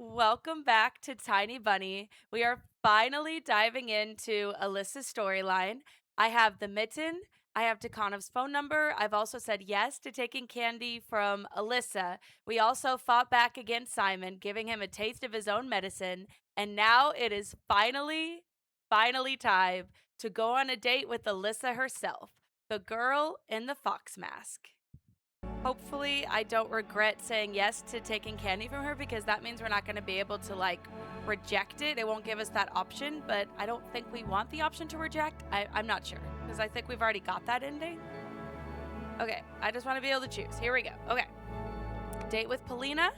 Welcome back to Tiny Bunny. We are finally diving into Alyssa's storyline. I have the mitten. I have Tikhonov's phone number. I've also said yes to taking candy from Alyssa. We also fought back against Simon, giving him a taste of his own medicine. And now it is finally time to go on a date with Alyssa herself, the girl in the fox mask. Hopefully, I don't regret saying yes to taking candy from her because that means we're not going to be able to reject it. It won't give us that option, but I don't think we want the option to reject. I'm not sure because I think we've already got that ending. Okay, I just want to be able to choose. Here we go. Okay, date with Polina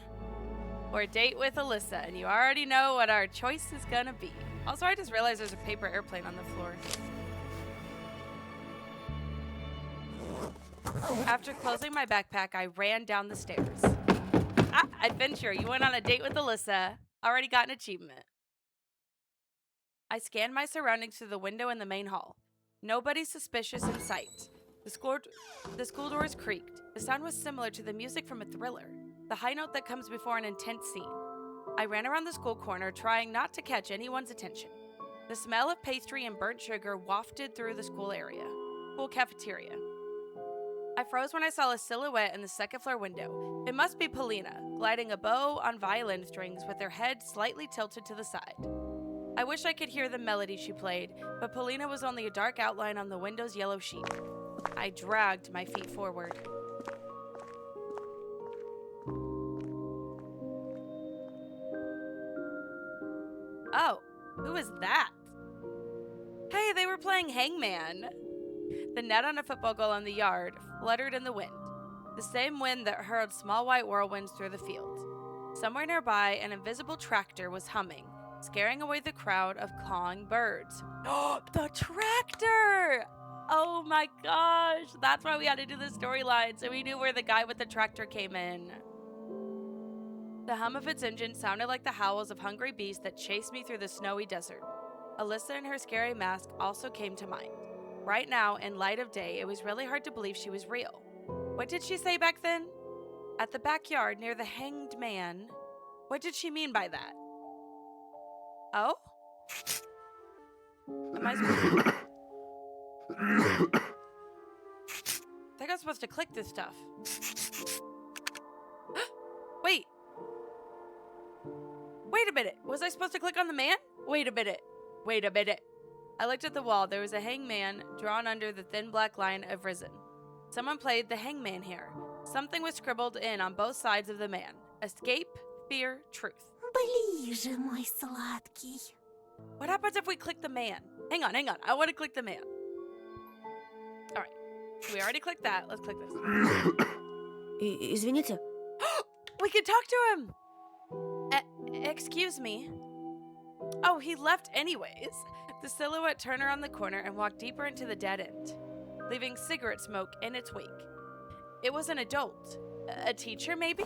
or date with Alyssa, and you already know what our choice is going to be. Also, I just realized there's a paper airplane on the floor. After closing my backpack, I ran down the stairs. Adventure. You went on a date with Alyssa. Already got an achievement. I scanned my surroundings through the window in the main hall. Nobody suspicious in sight. The school doors creaked. The sound was similar to the music from a thriller, the high note that comes before an intense scene. I ran around the school corner, trying not to catch anyone's attention. The smell of pastry and burnt sugar wafted through the school cafeteria. I froze when I saw a silhouette in the second floor window. It must be Polina, gliding a bow on violin strings with her head slightly tilted to the side. I wish I could hear the melody she played, but Polina was only a dark outline on the window's yellow sheet. I dragged my feet forward. Oh, who is that? Hey, they were playing Hangman. The net on a football goal in the yard fluttered in the wind, the same wind that hurled small white whirlwinds through the field. Somewhere nearby, an invisible tractor was humming, scaring away the crowd of cawing birds. Oh, the tractor! Oh my gosh, that's why we had to do the storyline, so we knew where the guy with the tractor came in. The hum of its engine sounded like the howls of hungry beasts that chased me through the snowy desert. Alyssa and her scary mask also came to mind. Right now, in light of day, it was really hard to believe she was real. What did she say back then? At the backyard near the hanged man. What did she mean by that? Oh? Am I supposed to... I think I'm supposed to click this stuff. Wait. Wait a minute. Was I supposed to click on the man? Wait a minute. I looked at the wall. There was a hangman drawn under the thin black line of risen. Someone played the hangman here. Something was scribbled in on both sides of the man. Escape, fear, truth. Ближе, мой сладкий. What happens if we click the man? Hang on. I want to click the man. All right. We already clicked that. Let's click this. Извините. We can talk to him. Excuse me. Oh, he left anyways. The silhouette turned around the corner and walked deeper into the dead end, leaving cigarette smoke in its wake. It was an adult. A teacher, maybe?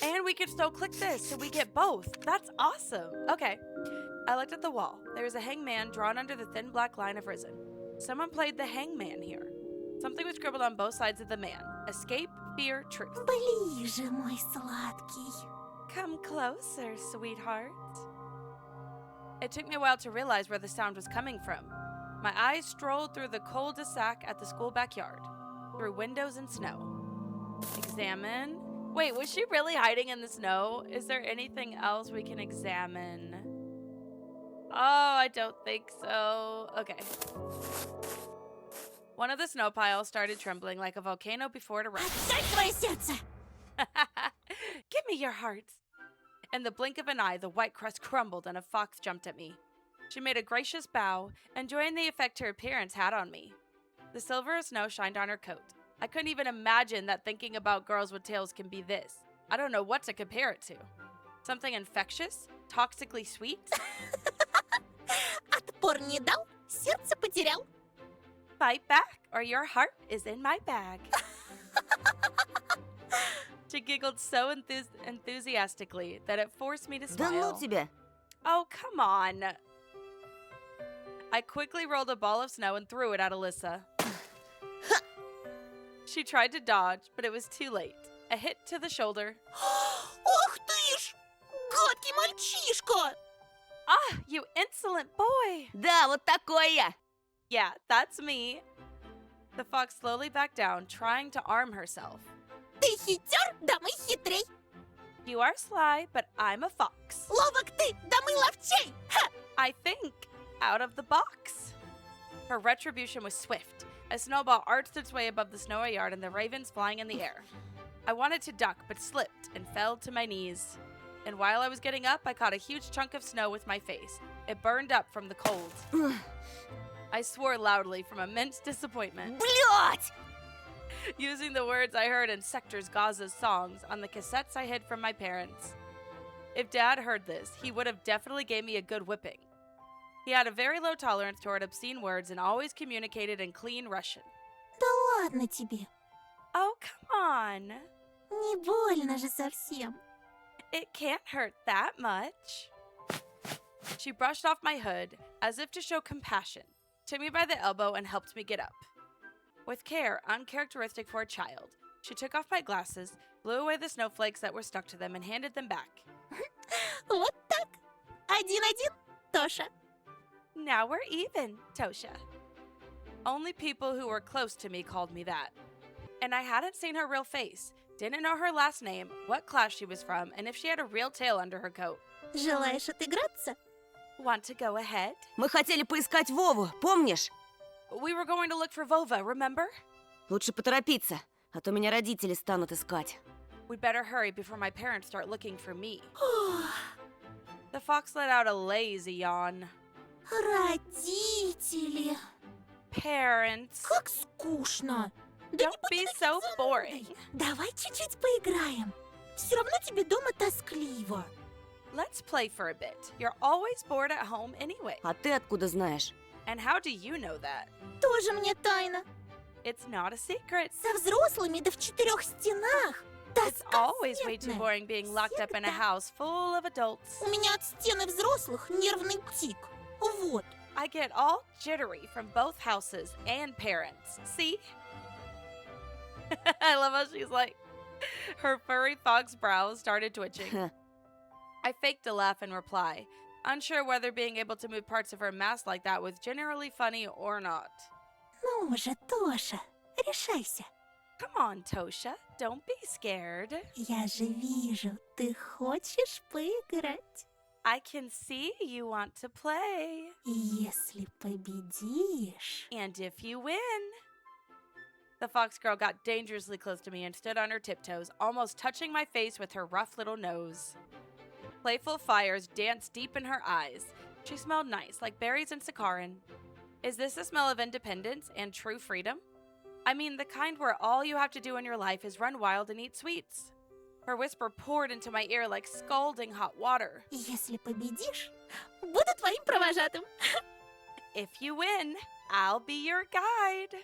And we could still click this, so we get both. That's awesome. Okay. I looked at the wall. There was a hangman drawn under the thin black line of risen. Someone played the hangman here. Something was scribbled on both sides of the man. Escape, fear, truth. Ближе, мой сладкий. Come closer, sweetheart. It took me a while to realize where the sound was coming from. My eyes strolled through the cul-de-sac at the school backyard, through windows and snow. Examine. Wait, was she really hiding in the snow? Is there anything else we can examine? Oh, I don't think so. Okay. One of the snow piles started trembling like a volcano before it erupted. Отдай твое сердце! Give me your heart. In the blink of an eye, the white crust crumbled and a fox jumped at me. She made a gracious bow, enjoying the effect her appearance had on me. The silver of snow shined on her coat. I couldn't even imagine that thinking about girls with tails can be this. I don't know what to compare it to. Something infectious? Toxically sweet? Отпор не дал, сердце потерял. Fight back, or your heart is in my bag. She giggled so enthusiastically that it forced me to Да smile. ну тебя. Oh, come on. I quickly rolled a ball of snow and threw it at Alyssa. She tried to dodge, but it was too late. A hit to the shoulder. О, You insolent boy! Да, вот такой я. Yeah, that's me. The fox slowly backed down, trying to arm herself. Ты хитер, да мы хитрей. You are sly, but I'm a fox. Ловок ты, да мы ловчей. Ха! I think out of the box. Her retribution was swift. A snowball arched its way above the snowy yard and the ravens flying in the air. I wanted to duck, but slipped and fell to my knees. And while I was getting up, I caught a huge chunk of snow with my face. It burned up from the cold. I swore loudly from immense disappointment, Блять! using the words I heard in Sector's Gaza's songs on the cassettes I hid from my parents. If Dad heard this, he would have definitely gave me a good whipping. He had a very low tolerance toward obscene words and always communicated in clean Russian. Да ладно тебе. Oh, come on. Не больно же совсем. It can't hurt that much. She brushed off my hood, as if to show compassion, took me by the elbow, and helped me get up. With care uncharacteristic for a child, she took off my glasses, blew away the snowflakes that were stuck to them, and handed them back. Вот так. 1-1, Тоша. Now we're even, Tosha. Only people who were close to me called me that. And I hadn't seen her real face, didn't know her last name, what class she was from, and if she had a real tail under her coat. Желаешь отыграться? Want to go ahead? Мы хотели поискать Вову, помнишь? We were going to look for Vova, remember? Лучше поторопиться, а то меня родители станут искать. We'd better hurry before my parents start looking for me. The fox let out a lazy yawn. Родители. Parents. Как скучно. Да Don't be so boring. Давай чуть-чуть поиграем. Все равно тебе дома тоскливо. Let's play for a bit. You're always bored at home anyway. А ты откуда знаешь? And how do you know that? Тоже мне тайна. It's not a secret. Со взрослыми да в 4 стенах. It's Тоска always way too смертная. boring being locked up in a Всегда. house full of adults. У меня от стены взрослых нервный тик. Вот. I get all jittery from both houses and parents. See? I love how she's like, her furry fox brows started twitching. I faked a laugh in reply, unsure whether being able to move parts of her mask like that was generally funny or not. Ну же, Тоша, решайся. Come on, Tosha, don't be scared. Я же вижу, ты хочешь поиграть. I can see you want to play. Если победишь... And if you win. The fox girl got dangerously close to me and stood on her tiptoes, almost touching my face with her rough little nose. Playful fires danced deep in her eyes. She smelled nice, like berries and saccharin. Is this the smell of independence and true freedom? I mean, the kind where all you have to do in your life is run wild and eat sweets. Her whisper poured into my ear like scalding hot water. Если победишь, буду твоим провожатым. If you win, I'll be your guide.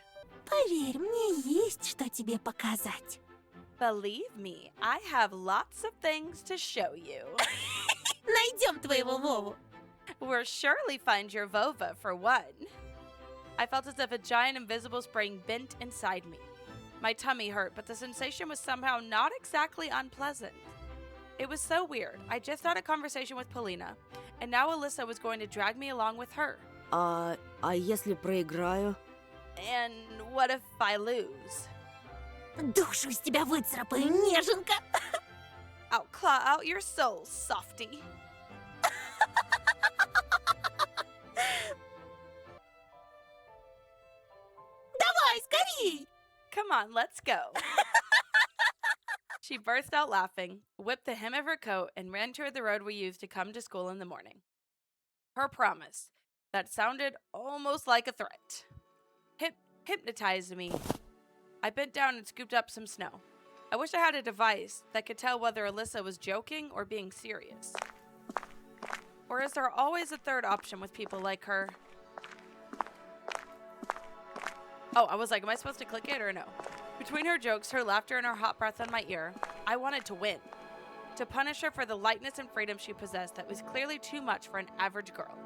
Поверь, мне есть что тебе показать. Believe me, I have lots of things to show you. Найдем твоего Вову. We'll surely find your Vova for one. I felt as if a giant invisible spring bent inside me. My tummy hurt, but the sensation was somehow not exactly unpleasant. It was so weird. I just had a conversation with Polina, and now Alisa was going to drag me along with her. А если проиграю? And what if I lose? Душу из тебя выцарапаю, неженка. I'll claw out your soul, softy. Давай, скорей. Come on, let's go. She burst out laughing, whipped the hem of her coat, and ran toward the road we used to come to school in the morning. Her promise, that sounded almost like a threat, hypnotized me. I bent down and scooped up some snow. I wish I had a device that could tell whether Alisa was joking or being serious. Or is there always a third option with people like her? Oh, I was like, am I supposed to click it or no? Between her jokes, her laughter, and her hot breath on my ear, I wanted to win. To punish her for the lightness and freedom she possessed that was clearly too much for an average girl.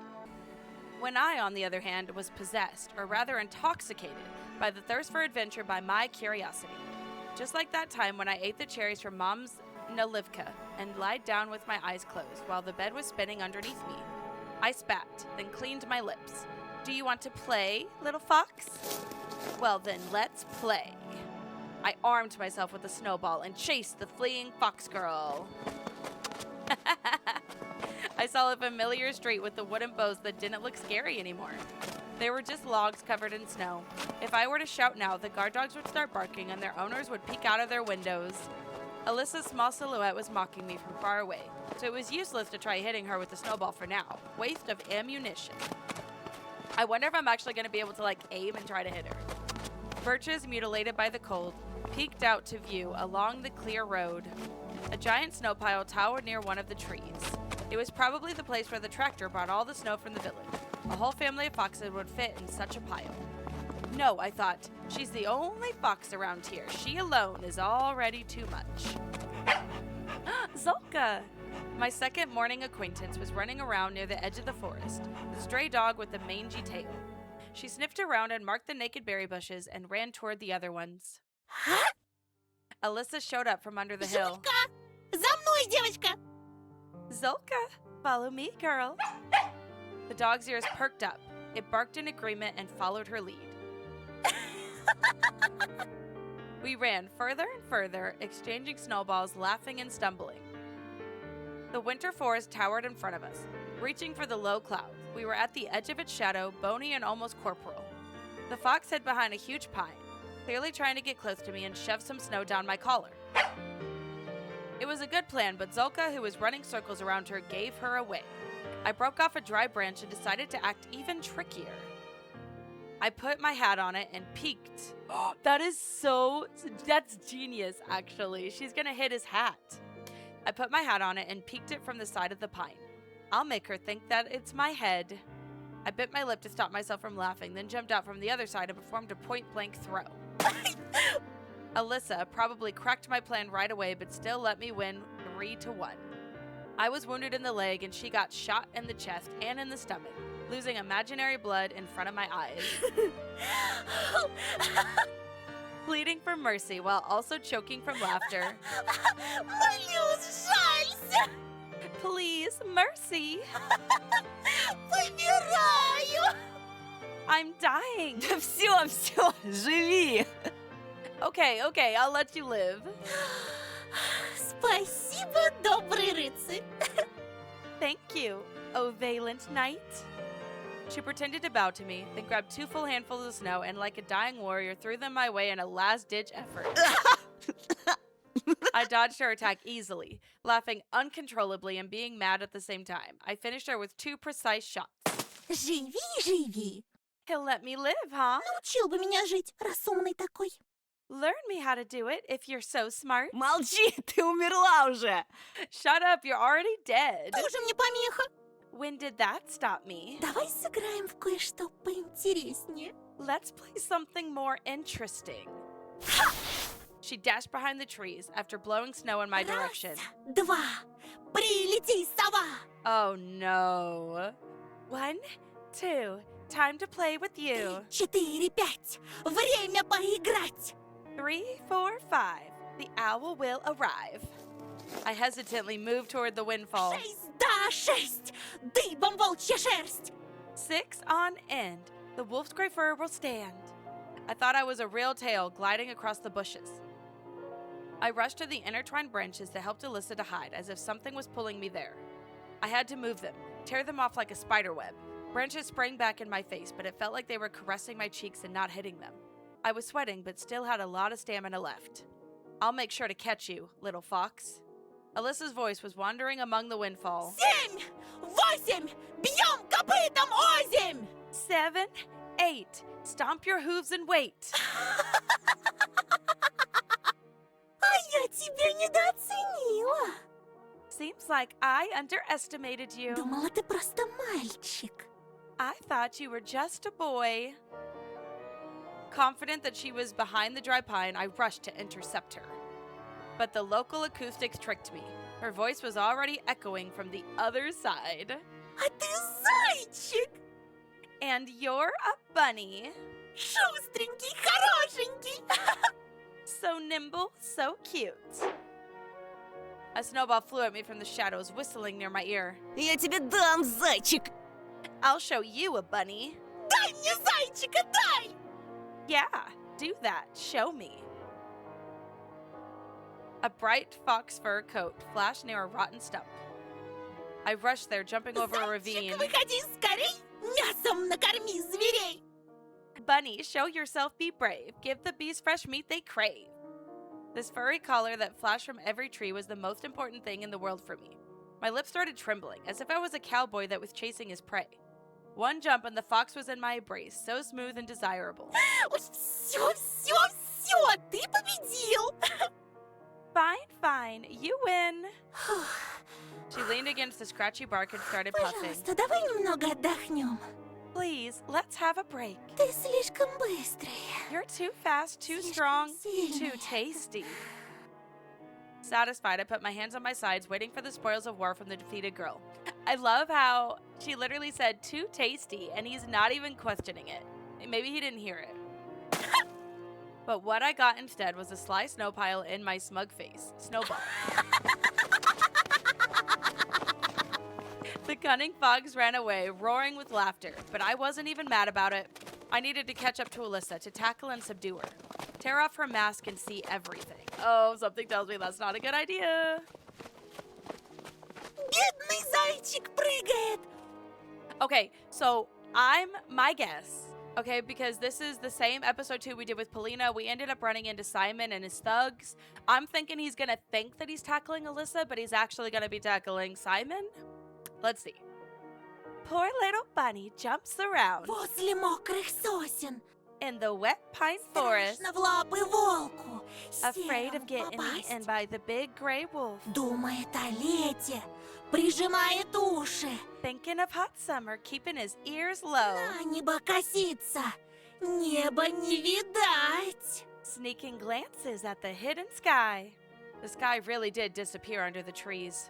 When I, on the other hand, was possessed, or rather intoxicated, by the thirst for adventure by my curiosity. Just like that time when I ate the cherries from Mom's Nalivka and lied down with my eyes closed while the bed was spinning underneath me. I spat, then cleaned my lips. Do you want to play, little fox? Well then, let's play. I armed myself with a snowball and chased the fleeing fox girl. I saw a familiar street with the wooden bows that didn't look scary anymore. They were just logs covered in snow. If I were to shout now, the guard dogs would start barking and their owners would peek out of their windows. Alisa's small silhouette was mocking me from far away, so it was useless to try hitting her with the snowball for now. Waste of ammunition. I wonder if I'm actually going to be able to aim and try to hit her. Birches, mutilated by the cold, peeked out to view along the clear road. A giant snow pile towered near one of the trees. It was probably the place where the tractor brought all the snow from the village. A whole family of foxes would fit in such a pile. No, I thought, she's the only fox around here. She alone is already too much. Zolka! My second morning acquaintance was running around near the edge of the forest, the stray dog with the mangy tail. She sniffed around and marked the naked berry bushes and ran toward the other ones. Huh? Alyssa showed up from under the hill. Зулька! За мной, девочка! Zolka, follow me, girl. The dog's ears perked up. It barked in agreement and followed her lead. We ran further and further, exchanging snowballs, laughing and stumbling. The winter forest towered in front of us, reaching for the low clouds. We were at the edge of its shadow, bony and almost corporal. The fox hid behind a huge pine, clearly trying to get close to me and shove some snow down my collar. It was a good plan, but Zolka, who was running circles around her, gave her away. I broke off a dry branch and decided to act even trickier. I put my hat on it and peeked. That's genius, actually. She's gonna hit his hat. I put my hat on it and peeked it from the side of the pine. I'll make her think that it's my head. I bit my lip to stop myself from laughing, then jumped out from the other side and performed a point-blank throw. Alyssa probably cracked my plan right away, but still let me win 3-1. I was wounded in the leg and she got shot in the chest and in the stomach, losing imaginary blood in front of my eyes. Pleading for mercy while also choking from laughter. Молюсь, жалься! Please, mercy! Помираю! I'm dying. Да все, живи! Okay, I'll let you live. Спасибо, добрый рыцарь! Thank you, O valiant knight. She pretended to bow to me, then grabbed 2 full handfuls of snow and, like a dying warrior, threw them my way in a last-ditch effort. I dodged her attack easily, laughing uncontrollably and being mad at the same time. I finished her with 2 precise shots. Живи, живи! He'll let me live, huh? Научил бы меня жить, раз умный такой. Learn me how to do it if you're so smart. Молчи, ты умерла уже! Shut up, you're already dead. Тоже мне помеха. When did that stop me? Давай сыграем в кое-что поинтереснее. Let's play something more interesting. She dashed behind the trees after blowing snow in my direction. Раз, два, прилети, сова! Oh no. 1, 2, time to play with you. 4, 5, время поиграть! 3, 4, 5, the owl will arrive. I hesitantly moved toward the windfall. 6, да, 6, дыбом волчья шерсть! 6 on end, the wolf's gray fur will stand. I thought I was a real tail gliding across the bushes. I rushed to the intertwined branches that helped Alyssa to hide, as if something was pulling me there. I had to move them, tear them off like a spider web. Branches sprang back in my face, but it felt like they were caressing my cheeks and not hitting them. I was sweating, but still had a lot of stamina left. I'll make sure to catch you, little fox. Alyssa's voice was wandering among the windfall. 7, 8, бьем копытом озимь! 7, 8, stomp your hooves and wait. А я тебя недооценила. Seems like I underestimated you. Думала, ты просто мальчик. I thought you were just a boy. Confident that she was behind the dry pine, I rushed to intercept her. But the local acoustics tricked me. Her voice was already echoing from the other side. А ты зайчик! And you're a bunny. Шустренький, хорошенький! So nimble, so cute. A snowball flew at me from the shadows, whistling near my ear. Я тебе дам, зайчик! I'll show you a bunny. Дай мне зайчика, дай! Yeah, do that. Show me. A bright fox fur coat flashed near a rotten stump. I rushed there, jumping over a ravine. Зайчик, выходи скорей! Мясом накорми зверей! Bunny, show yourself, be brave. Give the bees fresh meat they crave. This furry collar that flashed from every tree was the most important thing in the world for me. My lips started trembling, as if I was a cowboy that was chasing his prey. One jump and the fox was in my embrace, so smooth and desirable. Все, ты победил! Fine, you win. She leaned against the scratchy bark and started puffing. Пожалуйста, давай немного отдохнем. Please, let's have a break. Ты слишком быстрый. You're too fast, too Слишком strong, сильный. too tasty. Satisfied, I put my hands on my sides, waiting for the spoils of war from the defeated girl. I love how she literally said too tasty, and he's not even questioning it. Maybe he didn't hear it. But what I got instead was a sly snow pile in my smug face. Snowball. The cunning fox ran away, roaring with laughter, but I wasn't even mad about it. I needed to catch up to Alisa to tackle and subdue her. Tear off her mask and see everything. Oh, something tells me that's not a good idea. Бедный зайчик прыгает. Okay, so I'm my guess. Okay, because this is the same episode 2 we did with Polina. We ended up running into Simon and his thugs. I'm thinking he's gonna think that he's tackling Alisa, but he's actually gonna be tackling Simon. Let's see. Poor little bunny jumps around Возле мокрых сосен. in the wet pine forest, Страшно в лапы волку. afraid of Серому getting попасть. eaten by the big gray wolf. Думает о лете. Прижимает уши. Thinking of hot summer, keeping his ears low. На небо косится. Небо не видать. Sneaking glances at the hidden sky. The sky really did disappear under the trees.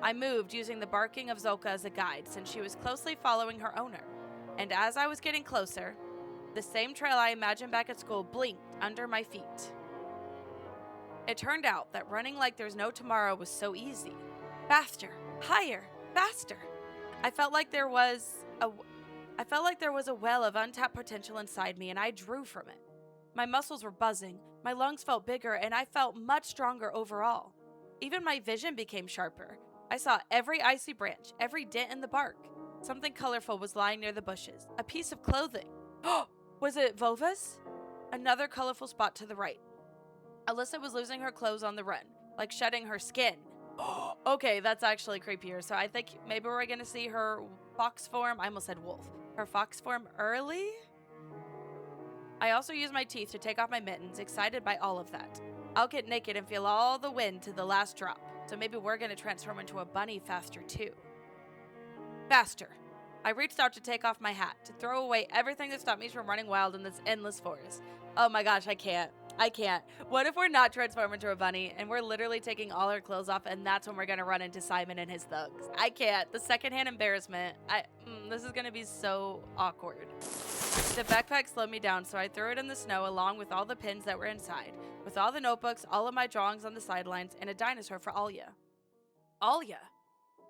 I moved using the barking of Zolka as a guide since she was closely following her owner. And as I was getting closer, the same trail I imagined back at school blinked under my feet. It turned out that running like there's no tomorrow was so easy. Faster, higher, faster. I felt like there was a well of untapped potential inside me, and I drew from it. My muscles were buzzing, my lungs felt bigger, and I felt much stronger overall. Even my vision became sharper. I saw every icy branch, every dent in the bark. Something colorful was lying near the bushes. A piece of clothing. Was it Vova's? Another colorful spot to the right. Alisa was losing her clothes on the run, like shedding her skin. Okay, that's actually creepier. So I think maybe we're gonna see her fox form. I almost said wolf. Her fox form early? I also used my teeth to take off my mittens, excited by all of that. I'll get naked and feel all the wind to the last drop. So maybe we're gonna transform into a bunny faster too. Faster. I reached out to take off my hat, to throw away everything that stopped me from running wild in this endless forest. Oh my gosh, I can't. What if we're not transformed into a bunny and we're literally taking all our clothes off and that's when we're gonna run into Simon and his thugs? I can't. The secondhand embarrassment. This is gonna be so awkward. The backpack slowed me down, so I threw it in the snow along with all the pins that were inside, with all the notebooks, all of my drawings on the sidelines, and a dinosaur for Alya. Alya.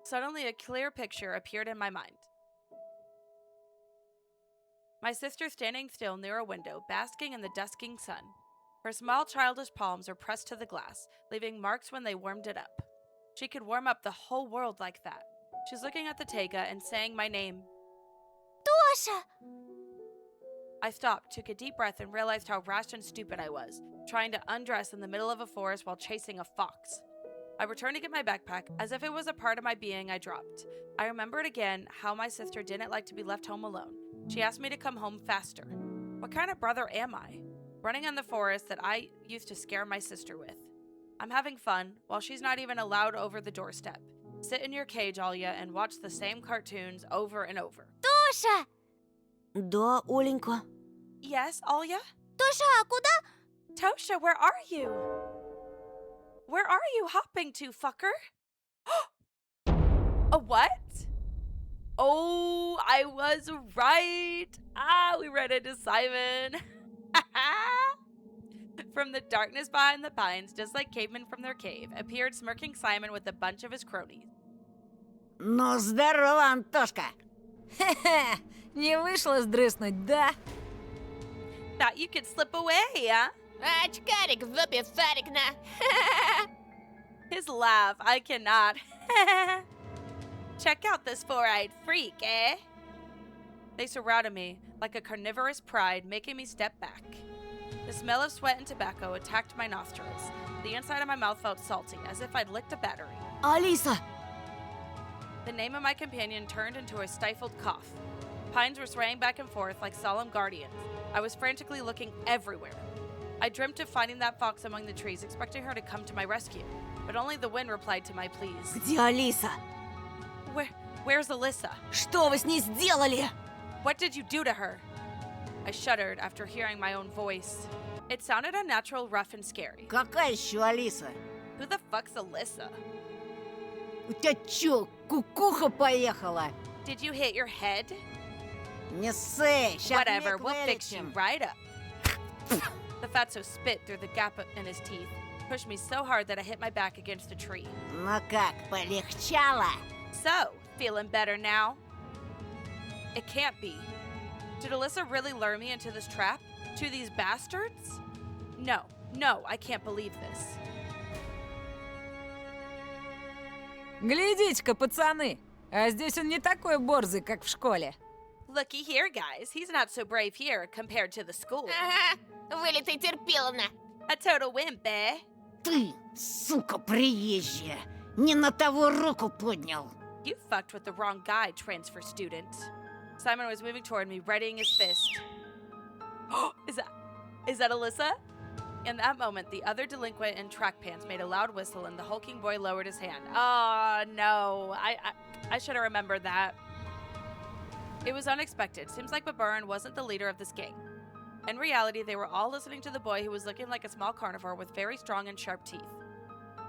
Suddenly a clear picture appeared in my mind. My sister standing still near a window, basking in the dusking sun. Her small childish palms were pressed to the glass, leaving marks when they warmed it up. She could warm up the whole world like that. She's looking at the Tega and saying my name. Тоша! I stopped, took a deep breath, and realized how rash and stupid I was, trying to undress in the middle of a forest while chasing a fox. I returned to get my backpack, as if it was a part of my being I dropped. I remembered again how my sister didn't like to be left home alone. She asked me to come home faster. What kind of brother am I? Running in the forest that I used to scare my sister with. I'm having fun, while she's not even allowed over the doorstep. Sit in your cage, Alya, and watch the same cartoons over and over. Тоша! Да, Оленька. Yes, Alya? Тоша, а куда? Tosha, where are you? Where are you hopping to, fucker? A what? Oh, I was right. We ran into Simon. From the darkness behind the pines, just like cavemen from their cave, appeared smirking Simon with a bunch of his cronies. Ну, здорово, Антошка. Хе-хе, не вышло сдрыснуть, да? Thought you could slip away, huh? Очкарик в жопе Сарикна. His laugh, I cannot. Check out this four-eyed freak, eh? They surrounded me like a carnivorous pride, making me step back. The smell of sweat and tobacco attacked my nostrils. The inside of my mouth felt salty, as if I'd licked a battery. Алиса! The name of my companion turned into a stifled cough. Pines were swaying back and forth like solemn guardians. I was frantically looking everywhere. I dreamt of finding that fox among the trees, expecting her to come to my rescue. But only the wind replied to my pleas. Где Алиса? Where's Alisa? Что вы с ней сделали? What did you do to her? I shuddered after hearing my own voice. It sounded unnatural, rough, and scary. Какая еще Алиса? Who the fuck's Alisa? У тебя чё, кукуха поехала? Did you hit your head? Не ссы, щас Whatever, век we'll fix you вылечим. right up. The fatso spit through the gap in his teeth, pushed me so hard that I hit my back against a tree. Ну как, полегчало? So, feeling better now? It can't be. Did Alisa really lure me into this trap? To these bastards? No, I can't believe this. Глядите-ка, пацаны, а здесь он не такой борзый, как в школе. Looky here, guys. He's not so brave here compared to the school. Ага, вылитый терпиловна. A total wimp, eh? Ты, сука приезжая, не на того руку поднял. You fucked with the wrong guy, transfer student. Simon was moving toward me, readying his fist. Is that Alisa? In that moment, the other delinquent in track pants made a loud whistle and the hulking boy lowered his hand. Oh, no. I should have remembered that. It was unexpected. Seems like Baburin wasn't the leader of this gang. In reality, they were all listening to the boy who was looking like a small carnivore with very strong and sharp teeth.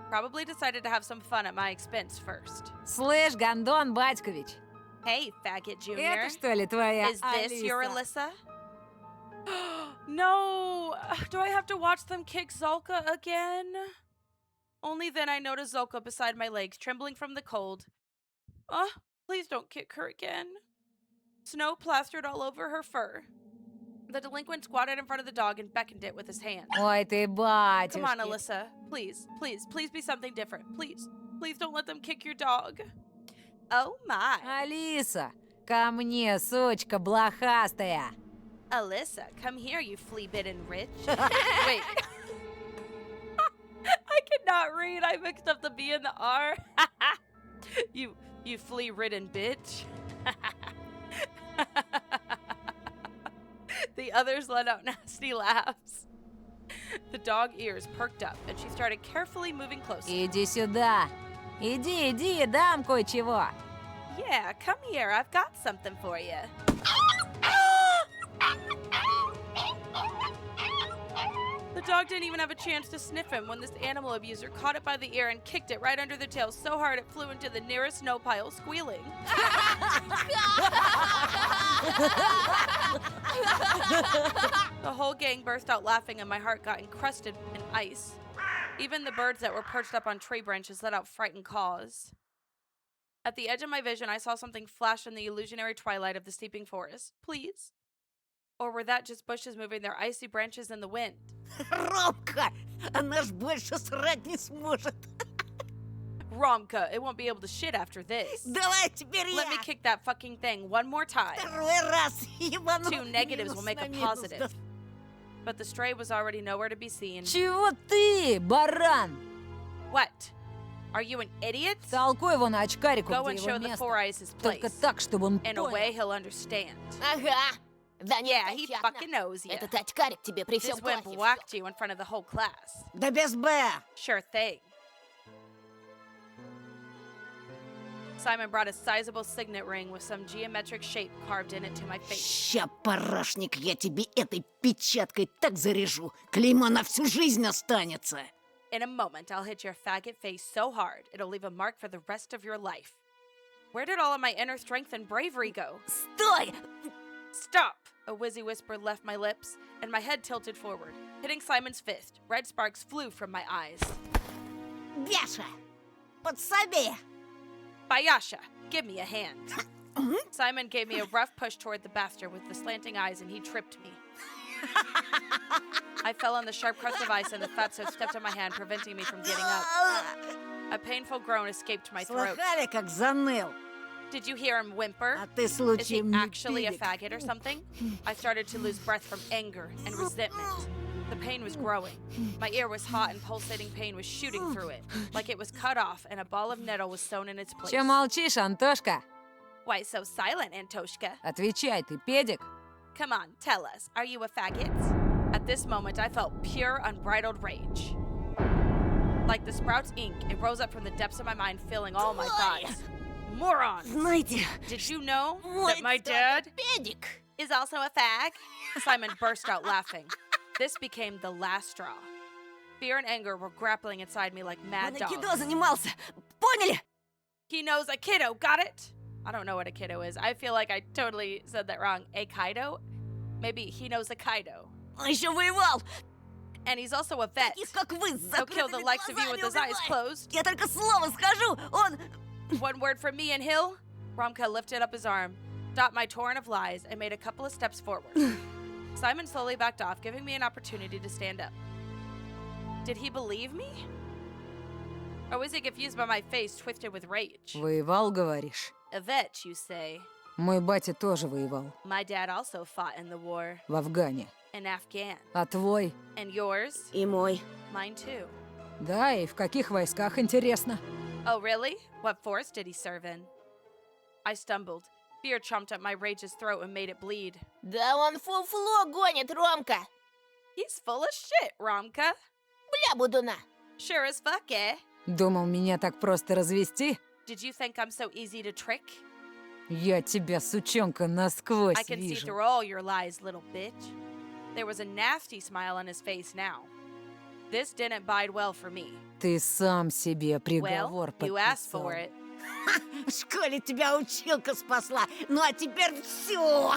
Probably decided to have some fun at my expense first. Слышь, Гондон Батькович, Hey, faggot junior. это что ли твоя Is this your Алиса? Alisa? No! Do I have to watch them kick Zolka again? Only then I noticed Zolka beside my legs, trembling from the cold. Please don't kick her again. Snow plastered all over her fur. The delinquent squatted in front of the dog and beckoned it with his hand. Ой ты, батюшки. Come on, Alisa. Please be something different. Please don't let them kick your dog. Oh my. Алиса, ко мне, сучка блохастая. Alisa, come here, you flea-bitten rich. Wait. I cannot read. I mixed up the B and the R. You flea-ridden bitch. The others let out nasty laughs. The dog ears perked up, and she started carefully moving closer. Иди сюда. Иди, дам кое-чего. Yeah, come here. I've got something for you. The dog didn't even have a chance to sniff him when this animal abuser caught it by the ear and kicked it right under the tail so hard it flew into the nearest snow pile, squealing. The whole gang burst out laughing and my heart got encrusted in ice. Even the birds that were perched up on tree branches let out frightened caws. At the edge of my vision, I saw something flash in the illusionary twilight of the sleeping forest. Please? Or were that just bushes moving their icy branches in the wind? Ромка, она ж больше срать не сможет. Romka, it won't be able to shit after this. Давай теперь я. Let me kick that fucking thing one more time. Второй раз, ебану. Two negatives will make a Минус на минус, positive. да. But the stray was already nowhere to be seen. Чего ты, баран? What? Are you an idiot? Толкуй его на очкарику, Go где and его show the место. Four Eyes his Только place. так, чтобы он In a понял. way he'll understand. Ага. Да нет, Yeah, he понятно. fucking knows you. Этот очкарик тебе при всем This wimp классе whacked you in front of the whole class. Да без Б. Sure thing. Simon brought a sizable signet ring with some geometric shape carved in it to my face. Ща, парашник, я тебе этой печаткой так заряжу. Клеймо на всю жизнь останется. In a moment, I'll hit your faggot face so hard, it'll leave a mark for the rest of your life. Where did all of my inner strength and bravery go? Стой! Stop! A wizzy whisper left my lips, and my head tilted forward, hitting Simon's fist. Red sparks flew from my eyes. Бяша, подсоби. Bayasha, give me a hand. Simon gave me a rough push toward the bastard with the slanting eyes, and he tripped me. I fell on the sharp crust of ice, and the fatso stepped on my hand, preventing me from getting up. A painful groan escaped my throat. Слыхали, как заныл? Did you hear him whimper? А ты Is he случаем не actually a педик? faggot or something? I started to lose breath from anger and resentment. The pain was growing. My ear was hot and pulsating pain was shooting through it, like it was cut off and a ball of nettle was sewn in its place. Че молчишь, Антошка? Why so silent, Antoshka? Отвечай, ты педик? Come on, tell us, are you a faggot? At this moment, I felt pure, unbridled rage. Like the Sprouts ink, it rose up from the depths of my mind, filling all my thoughts. Morons! Знаете, Did you know мой that my dad педик. is also a fag? Simon burst out laughing. This became the last straw. Fear and anger were grappling inside me like mad Он dogs. айкидо занимался. Поняли? He knows a kiddo, got it? I don't know what a kiddo is. I feel like I totally said that wrong. A kaido? Maybe he knows a kaido. Он еще воевал. And he's also a vet. Таких, как вы, с He'll kill the закрытыми likes of you with his eyes глазами closed. убивает. Я только слово скажу, он... One word from me and Hill? Romka lifted up his arm, stopped my torrent of lies, and made a couple of steps forward. Simon slowly backed off, giving me an opportunity to stand up. Did he believe me? Or was he confused by my face twisted with rage? Воевал, говоришь? A vet, you say. Мой батя тоже воевал. My dad also fought in the war. В Афгане. In Afghan. А твой? And yours? И мой. Mine too. Да, и в каких войсках, интересно? Oh, really? What force did he serve in? I stumbled. Fear chomped at my rage's throat and made it bleed. Да он фуфло гонит, Ромка. He's full of shit, Romka. Бля, будуна. Sure as fuck, eh? Думал, меня так просто развести? Did you think I'm so easy to trick? Я тебя, сучонка, насквозь I can see вижу. through all your lies, little bitch. There was a nasty smile on his face now. This didn't bide well for me. Ты сам себе приговор Well, you asked подписал. for it. В школе тебя училка спасла. Ну а теперь все.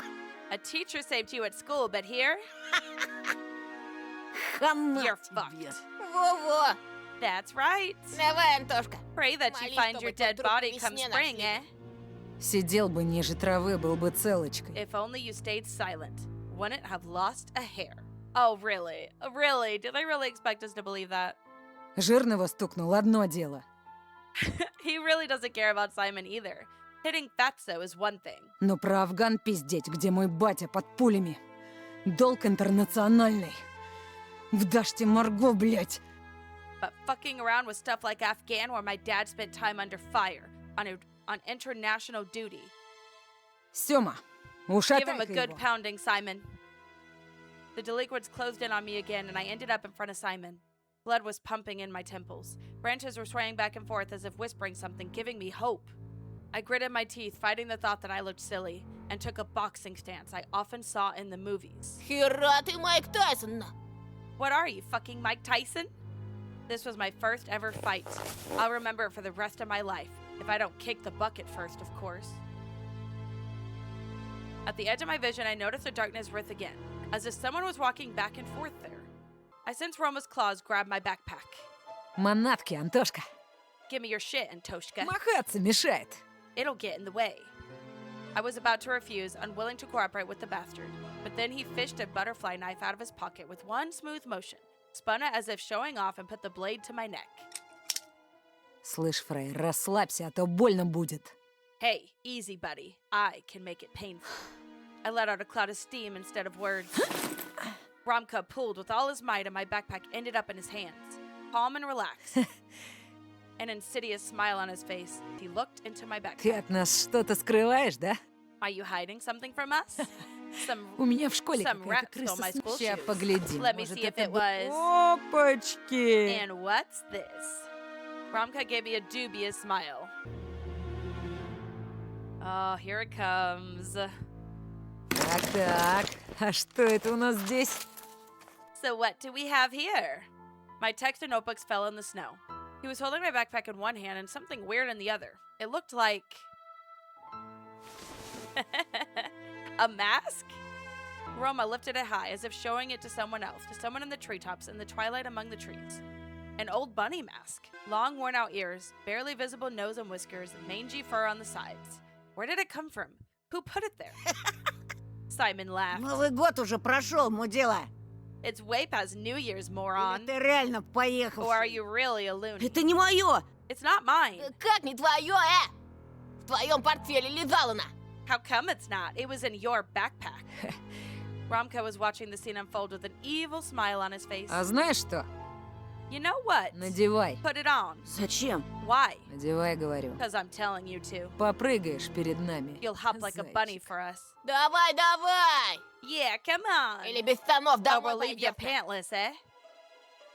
A teacher saved you at school, but here, Хана you're тебе. fucked. Во-во. That's right. Давай, Антошка. Pray that you Молись, find чтобы your твой dead труп body к come весне spring, нашли. eh? Сидел бы ниже травы, был бы целочкой. If only you stayed silent. Wouldn't have lost a hair. Oh, really? Really? Did they really expect us to believe that? Жирного стукнул, одно дело. He really doesn't care about Simon either. Hitting Fatso is one thing. Но про Афган пиздеть, где мой батя под пулями. Долг интернациональный. В Даште Марго, блядь. But fucking around with stuff like Afghan where my dad spent time under fire on international duty. Сёма, Give him a ушатай-ка good его. pounding, Simon. The delinquents closed in on me again, and I ended up in front of Simon. Blood was pumping in my temples. Branches were swaying back and forth as if whispering something, giving me hope. I gritted my teeth, fighting the thought that I looked silly, and took a boxing stance I often saw in the movies. Хера ты, Майк Тайсон. What are you, fucking Mike Tyson? This was my first ever fight. I'll remember it for the rest of my life, if I don't kick the bucket first, of course. At the edge of my vision, I noticed the darkness writhe again, as if someone was walking back and forth there. I sensed Roma's claws grab my backpack. Манатки, Антошка. Give me your shit, Antoshka. Махаться мешает. It'll get in the way. I was about to refuse, unwilling to cooperate with the bastard, but then he fished a butterfly knife out of his pocket with one smooth motion, spun it as if showing off, and put the blade to my neck. Слышь, Фрей, расслабься, а то больно будет. Hey, easy, buddy. I can make it painful. I let out a cloud of steam instead of words. Romka pulled with all his might, and my backpack ended up in his hands, calm and relaxed. An insidious smile on his face, he looked into my Ты backpack. от нас что-то скрываешь, да? Are you hiding something from us? У меня в школе Some какая-то rat крыса stole my school Ща shoes. поглядим. Let me Может, see if это it был- was- Опачки! And what's this? Romka gave me a dubious smile. Oh, here it comes. Так, а что это у нас здесь? So what do we have here? My text and notebooks fell in the snow. He was holding my backpack in one hand and something weird in the other. It looked like... a mask? Roma lifted it high as if showing it to someone else, to someone in the treetops in the twilight among the trees. An old bunny mask. Long worn out ears, barely visible nose and whiskers, mangy fur on the sides. Where did it come from? Who put it there? Simon laughed. Новый год уже прошел, мудила. It's way past New Year's, Или moron. ты реально Or are поехавший? you really a loony? Это не мое! It's not mine. Как не твое, В твоем портфеле лежала она. How come it's not? It was in your backpack. Romka was watching the scene unfold with an evil smile on his face. А знаешь что? You know what? Надевай. Put it on. Зачем? Why? Надевай, говорю. Because I'm telling you to. Попрыгаешь перед нами. You'll hop like a bunny Зайчик. for us. Давай, давай! Yeah, come on. Или без штанов Or домой we'll leave you пойдём. pantless, eh?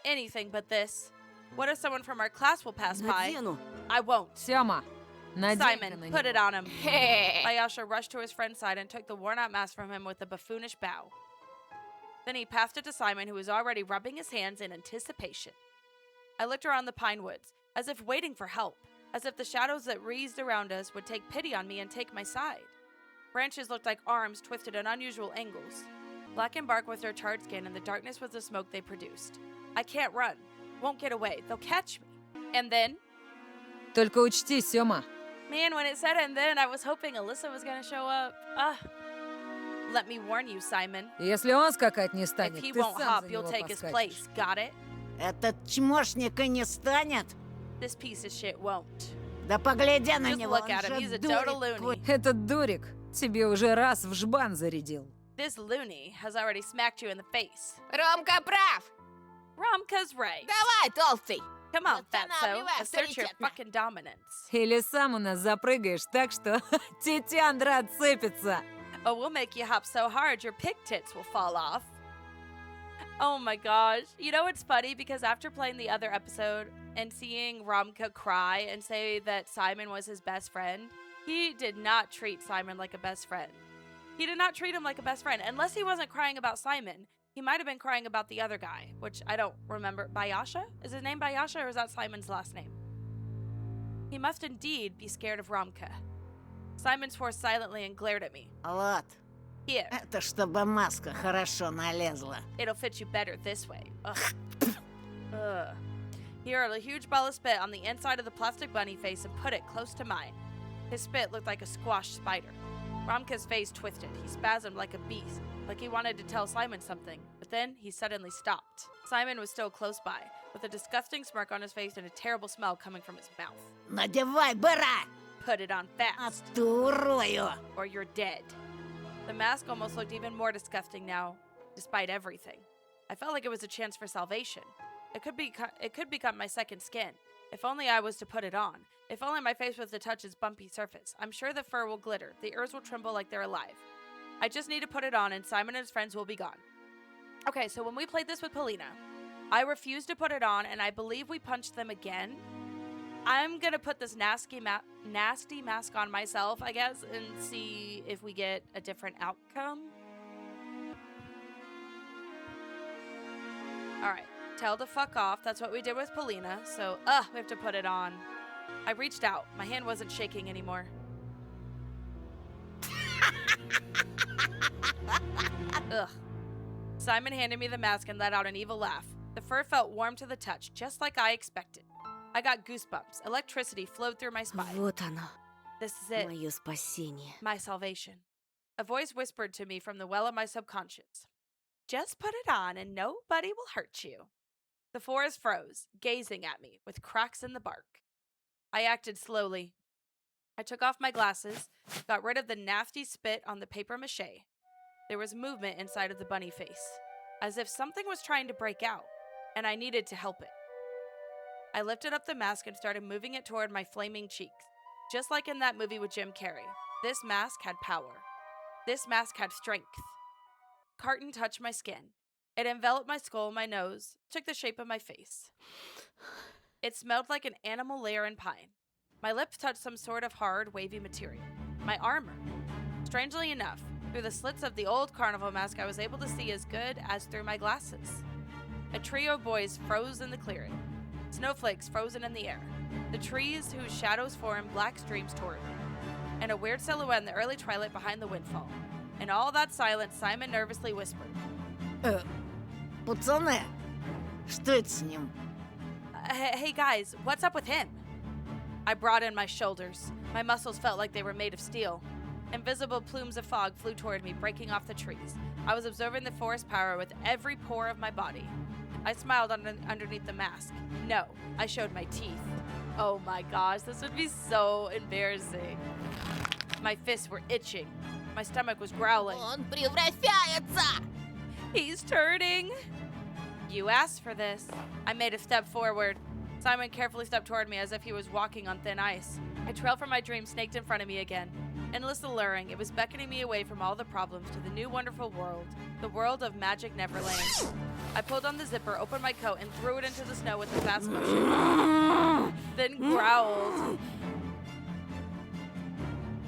Anything but this. What if someone from our class will pass by? Надену. I won't. Сёма, надень-ка Simon, на put it него. on him. Ayasha rushed to his friend's side and took the worn-out mask from him with a buffoonish bow. Then he passed it to Simon, who was already rubbing his hands in anticipation. I looked around the pine woods, as if waiting for help, as if the shadows that wreathed around us would take pity on me and take my side. Branches looked like arms twisted at unusual angles. Blackened bark was their charred skin, and the darkness was the smoke they produced. I can't run. Won't get away. They'll catch me. And then? Только учти, Сёма, Man, when it said and then, I was hoping Alisa was gonna show up. Let me warn you, Simon. если он скакать не If станет, he ты won't сам hop, за you'll него take his поскачешь. place. Got it? Этот чмошник и не станет? This piece of shit won't. Да поглядя на Just него, look он at him. He's же a total дурик. loony. Этот дурик тебе уже раз в жбан зарядил. This loony has already smacked you in the face. Ромка прав. Romka's right. Давай, толстый. Come on, fatso. Останавливай Assert your авторитетно. fucking dominance. Или сам у нас запрыгаешь так, что тетяндра отцепится. Oh, we'll make you hop so hard your pig tits will fall off. Oh my gosh. You know what's funny? Because after playing the other episode and seeing Romka cry and say that Simon was his best friend, he did not treat Simon like a best friend. He did not treat him like a best friend. Unless he wasn't crying about Simon, he might have been crying about the other guy, which I don't remember. Bayasha? Is his name Bayasha, or is that Simon's last name? He must indeed be scared of Romka. Simon swore silently and glared at me. Вот, Here, это чтобы маска хорошо налезла. it'll fit you better this way. Ugh. Ugh. He rolled a huge ball of spit on the inside of the plastic bunny face and put it close to mine. His spit looked like a squashed spider. Romka's face twisted. He spasmed like a beast, like he wanted to tell Simon something, but then he suddenly stopped. Simon was still close by, with a disgusting smirk on his face and a terrible smell coming from his mouth. Надевай, быра! Put it on fast, Отурою! or you're dead. The mask almost looked even more disgusting now, despite everything. I felt like it was a chance for salvation. It could become my second skin. If only I was to put it on. If only my face was to touch its bumpy surface. I'm sure the fur will glitter. The ears will tremble like they're alive. I just need to put it on and Simon and his friends will be gone. Okay, so when we played this with Polina, I refused to put it on and I believe we punched them again. I'm gonna put this nasty mask on myself, I guess, and see if we get a different outcome. Alright, tell to fuck off. That's what we did with Polina, so, we have to put it on. I reached out. My hand wasn't shaking anymore. Ugh. Simon handed me the mask and let out an evil laugh. The fur felt warm to the touch, just like I expected. I got goosebumps. Electricity flowed through my spine. Вот оно, This is it. мое спасение. My salvation. A voice whispered to me from the well of my subconscious. Just put it on and nobody will hurt you. The forest froze, gazing at me with cracks in the bark. I acted slowly. I took off my glasses, got rid of the nasty spit on the paper mache. There was movement inside of the bunny face, as if something was trying to break out, and I needed to help it. I lifted up the mask and started moving it toward my flaming cheeks. Just like in that movie with Jim Carrey, this mask had power. This mask had strength. Carton touched my skin. It enveloped my skull, my nose, took the shape of my face. It smelled like an animal lair in pine. My lips touched some sort of hard, wavy material. My armor. Strangely enough, through the slits of the old carnival mask, I was able to see as good as through my glasses. A trio of boys froze in the clearing. Snowflakes frozen in the air. The trees whose shadows formed black streams toward me. And a weird silhouette in the early twilight behind the windfall. In all that silence, Simon nervously whispered, Пацаны, что это с ним? Hey guys, what's up with him? I broadened my shoulders. My muscles felt like they were made of steel. Invisible plumes of fog flew toward me, breaking off the trees. I was absorbing the forest power with every pore of my body. I smiled underneath the mask. No, I showed my teeth. Oh my gosh, this would be so embarrassing. My fists were itching. My stomach was growling. Он превращается! He's turning! You asked for this. I made a step forward. Simon carefully stepped toward me as if he was walking on thin ice. A trail from my dream snaked in front of me again. Endless alluring, it was beckoning me away from all the problems to the new wonderful world, the world of Magic Neverland. I pulled on the zipper, opened my coat, and threw it into the snow with a fast motion. Then growled.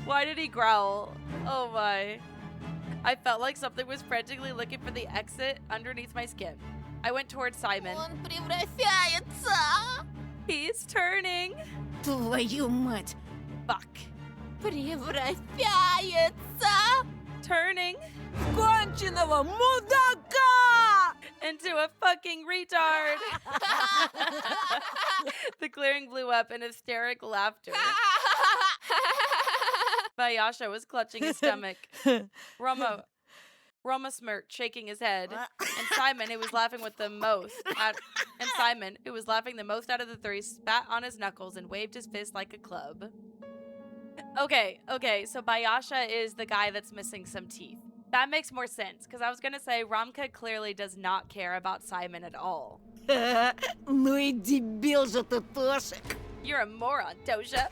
Why did he growl? Oh my. I felt like something was frantically looking for the exit underneath my skin. I went towards Simon. Он превращается! He's turning. Твою мать! Fuck. Превращается! Turning Конченого мудака! into a fucking retard. The clearing blew up in hysteric laughter. Bayasha was clutching his stomach. Roma smirked, shaking his head. And Simon, who was laughing the most out of the three, spat on his knuckles and waved his fist like a club. Okay, so Bayasha is the guy that's missing some teeth. That makes more sense, because I was gonna say Ramka clearly does not care about Simon at all. Ну и дебил же ты, Тошик! You're a moron, Doja.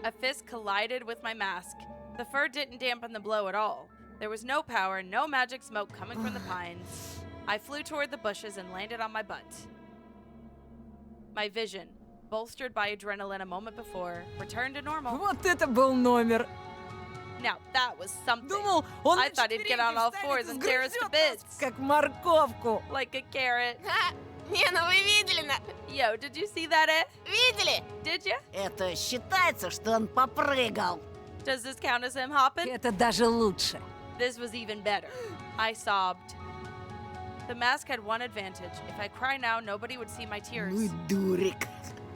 A fist collided with my mask. The fur didn't dampen the blow at all. There was no power, no magic smoke coming from the pines. I flew toward the bushes and landed on my butt. My vision, bolstered by adrenaline a moment before, returned to normal. Вот это был номер. Now that was something. Думал, он I thought he'd get on all fours and tear us to bits. Как морковку. Like a carrot. Не, ну вы видели? Yo, did you see that, Видели? Did you? Это считается, что он попрыгал. Does this count as him hopping? Это даже лучше. This was even better. I sobbed. The mask had one advantage. If I cry now, nobody would see my tears. Ну и дурик.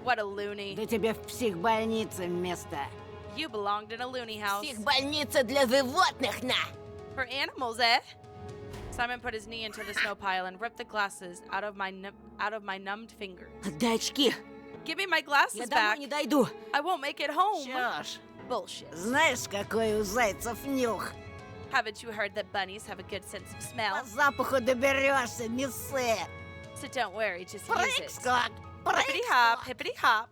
What a loony. Да тебе в психбольнице место. You belonged in a loony house. Психбольница для животных, на! For animals, Simon put his knee into the snow pile and ripped the glasses out of my numbed fingers. Отдай очки. Give me my Я glasses домой back. не дойду. I won't make it home. Чё ж, Bullshit. знаешь, какой у зайцев нюх? Haven't you heard that bunnies have a good sense of smell? По запаху доберешься, не ссы. So don't worry, just use it. Прыг-скок, Hippity hop, прыг-скок. hippity hop.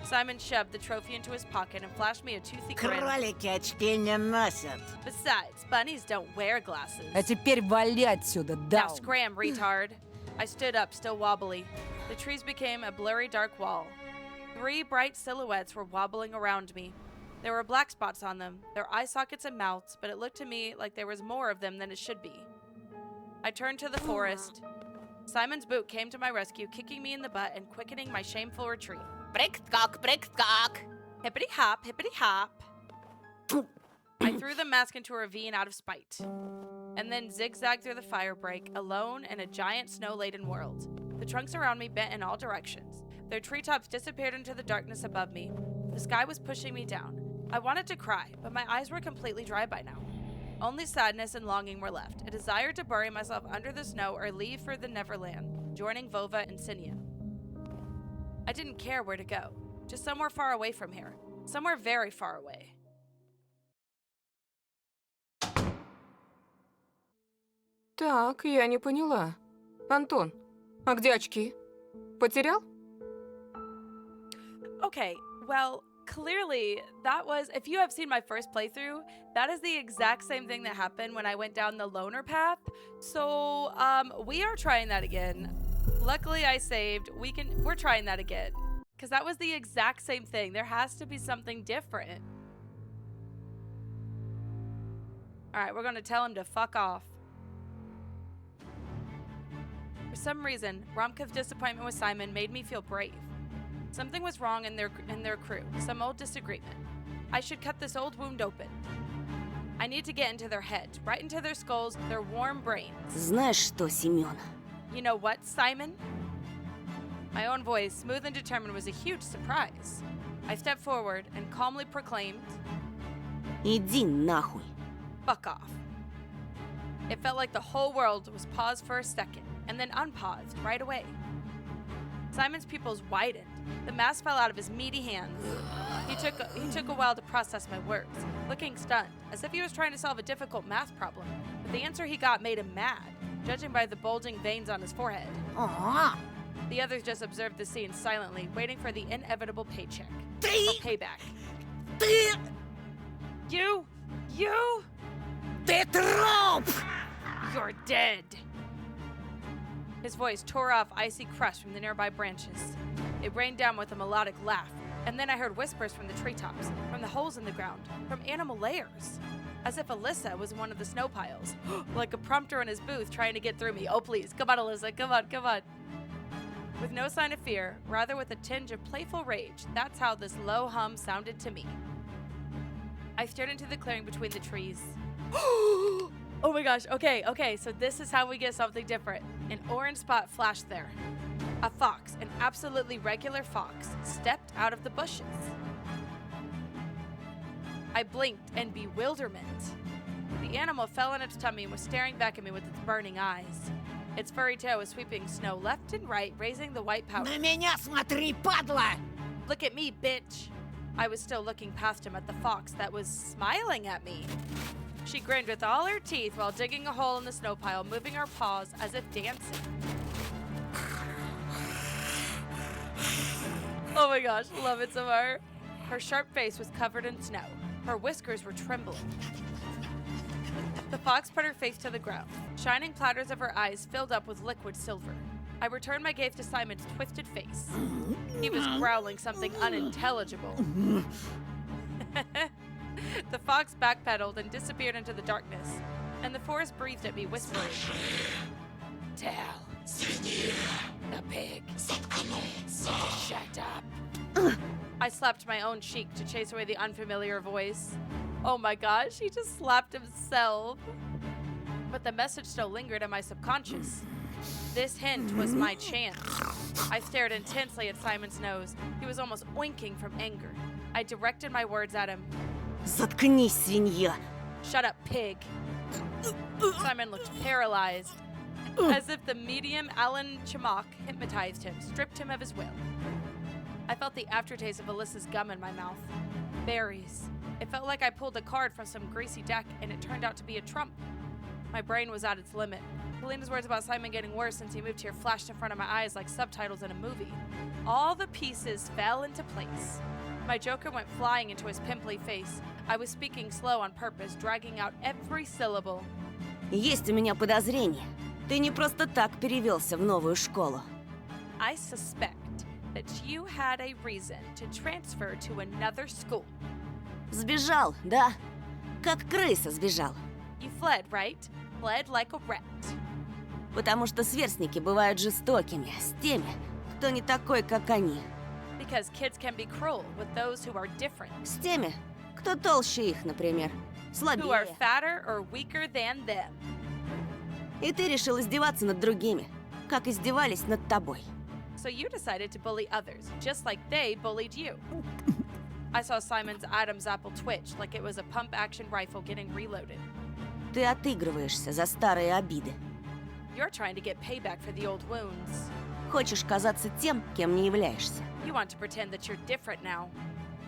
Simon shoved the trophy into his pocket and flashed me a toothy grin. Кролики очки не носят. Besides, bunnies don't wear glasses. А теперь вали отсюда, Now даун. scram, retard. I stood up, still wobbly. The trees became a blurry dark wall. 3 bright silhouettes were wobbling around me. There were black spots on them, their eye sockets and mouths, but it looked to me like there was more of them than it should be. I turned to the forest. Simon's boot came to my rescue, kicking me in the butt and quickening my shameful retreat. Прыг-скок, прыг-скок! Hippity hop, hippity hop. I threw the mask into a ravine out of spite, and then zigzagged through the fire break, alone in a giant snow-laden world. The trunks around me bent in all directions. Their treetops disappeared into the darkness above me. The sky was pushing me down. I wanted to cry, but my eyes were completely dry by now. Only sadness and longing were left, a desire to bury myself under the snow or leave for the Neverland, joining Vova and Sinia. I didn't care where to go, just somewhere far away from here, somewhere very far away. Так, я не поняла. Антон, а где очки? Потерял? Okay, well, clearly that was, if you have seen my first playthrough, that is the exact same thing that happened when I went down the loner path. So, we are trying that again. Luckily I saved. We're trying that again. Because that was the exact same thing. There has to be something different. Alright, we're gonna tell him to fuck off. For some reason, Romka's disappointment with Simon made me feel brave. Something was wrong in their crew, some old disagreement. I should cut this old wound open. I need to get into their heads, right into their skulls, their warm brains. Знаешь что, Семён? You know what, Simon? My own voice, smooth and determined, was a huge surprise. I stepped forward and calmly proclaimed, Иди нахуй. "Fuck off." It felt like the whole world was paused for a second and then unpaused right away. Simon's pupils widened. The mask fell out of his meaty hands. He took a while to process my words, looking stunned, as if he was trying to solve a difficult math problem. But the answer he got made him mad, judging by the bulging veins on his forehead. Ага. The others just observed the scene silently, waiting for the inevitable paycheck. Ты... Or payback. Ты... You! Ты труп! You're dead! His voice tore off icy crust from the nearby branches. It rained down with a melodic laugh, and then I heard whispers from the treetops, from the holes in the ground, from animal layers. As if Alisa was in one of the snow piles, like a prompter in his booth trying to get through me. Oh please, come on Alisa, come on. With no sign of fear, rather with a tinge of playful rage, that's how this low hum sounded to me. I stared into the clearing between the trees. Oh my gosh, okay, so this is how we get something different. An orange spot flashed there. A fox, an absolutely regular fox, stepped out of the bushes. I blinked in bewilderment. The animal fell on its tummy and was staring back at me with its burning eyes. Its furry tail was sweeping snow left and right, raising the white powder. На меня смотри, падла! Look at me, bitch! I was still looking past him at the fox that was smiling at me. She grinned with all her teeth while digging a hole in the snow pile, moving her paws as if dancing. Oh my gosh, love it so far. Her sharp face was covered in snow. Her whiskers were trembling. The fox put her face to the ground. Shining platters of her eyes filled up with liquid silver. I returned my gaze to Simon's twisted face. He was growling something unintelligible. The fox backpedaled and disappeared into the darkness, and the forest breathed at me, whispering, "Tell the pig to shut up." I slapped my own cheek to chase away the unfamiliar voice. Oh my gosh, he just slapped himself. But the message still lingered in my subconscious. This hint was my chance. I stared intensely at Simon's nose. He was almost oinking from anger. I directed my words at him. Заткнись, свинья. Shut up, pig. Simon looked paralyzed, as if the medium Alan Chimok hypnotized him, stripped him of his will. I felt the aftertaste of Alisa's gum in my mouth. Berries. It felt like I pulled a card from some greasy deck and it turned out to be a trump. My brain was at its limit. Helena's words about Simon getting worse since he moved here flashed in front of my eyes like subtitles in a movie. All the pieces fell into place. My joker went flying into his pimply face. I was speaking slow on purpose, dragging out every syllable. Есть у меня подозрение. Ты не просто так перевелся в новую школу. I suspect that you had a reason to transfer to another school. Сбежал, да? Как крыса сбежал. You fled, right? Fled like a rat. Потому что сверстники бывают жестокими с теми, кто не такой, как они. Because kids can be cruel with those who are different. С теми, кто толще их, например. Who are Слабее. fatter or weaker than them. И ты решил издеваться над другими, как издевались над тобой. So you decided to bully others, just like they bullied you. I saw Simon's Adam's apple twitch like it was a pump-action rifle getting reloaded. Ты отыгрываешься за старые обиды. You're trying to get payback for the old wounds. Хочешь казаться тем, кем не являешься. You want to pretend that you're different now.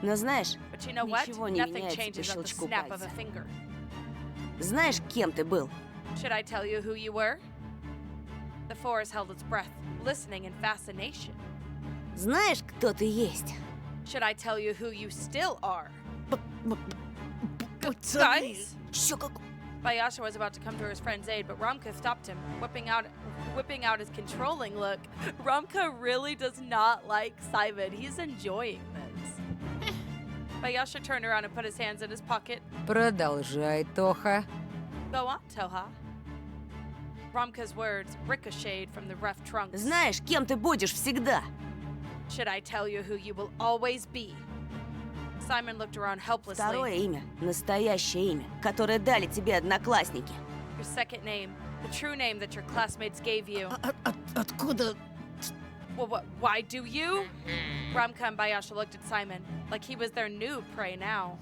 Но знаешь, But you know what? ничего не Nothing меняется changes при at the щелчку snap of a пальца. finger. Знаешь, кем ты был? Should I tell you who you were? The forest held its breath, listening in fascination. Знаешь, кто ты есть? Should I tell you who you still are? Пацаны! Guys? Всё как... Bayasha was about to come to his friend's aid, but Ramka stopped him, whipping out his controlling look. Ramka really does not like Simon. He's enjoying this. Bayasha turned around and put his hands in his pocket. Продолжай, Тоха. Go on, Toha. Ramka's words ricocheted from the rough trunks. Знаешь, кем ты будешь всегда? Should I tell you who you will always be? Simon looked around helplessly. Второе имя, настоящее имя, которое дали тебе одноклассники. Your second name, the true name that your classmates gave you. Откуда... Why do you? Ramka and Bayasha looked at Simon like he was their new prey now.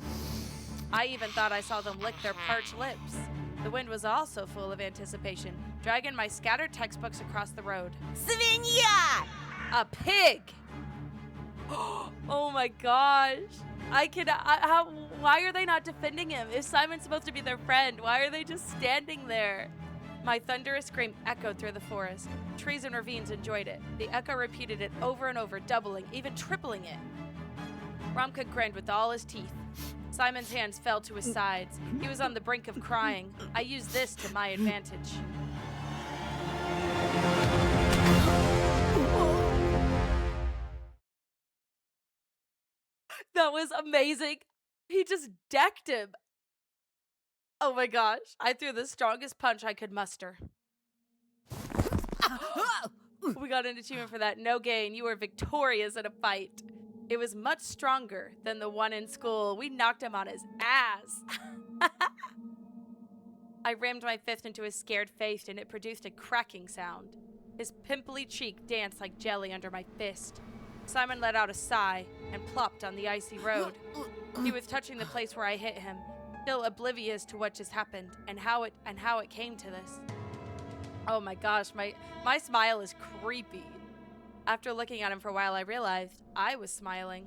I even thought I saw them lick their parched lips. The wind was also full of anticipation, dragging my scattered textbooks across the road. Свинья! A pig! Oh my gosh. Why are they not defending him? If Simon's supposed to be their friend, why are they just standing there? My thunderous scream echoed through the forest. Trees and ravines enjoyed it. The echo repeated it over and over, doubling, even tripling it. Ramka grinned with all his teeth. Simon's hands fell to his sides. He was on the brink of crying. I used this to my advantage. That was amazing. He just decked him. Oh my gosh. I threw the strongest punch I could muster. We got an achievement for that. No gain. You were victorious in a fight. It was much stronger than the one in school. We knocked him on his ass. I rammed my fist into his scared face and it produced a cracking sound. His pimply cheek danced like jelly under my fist. Simon let out a sigh and plopped on the icy road. He was touching the place where I hit him, still oblivious to what just happened and how it came to this. Oh my gosh, my smile is creepy. After looking at him for a while, I realized I was smiling.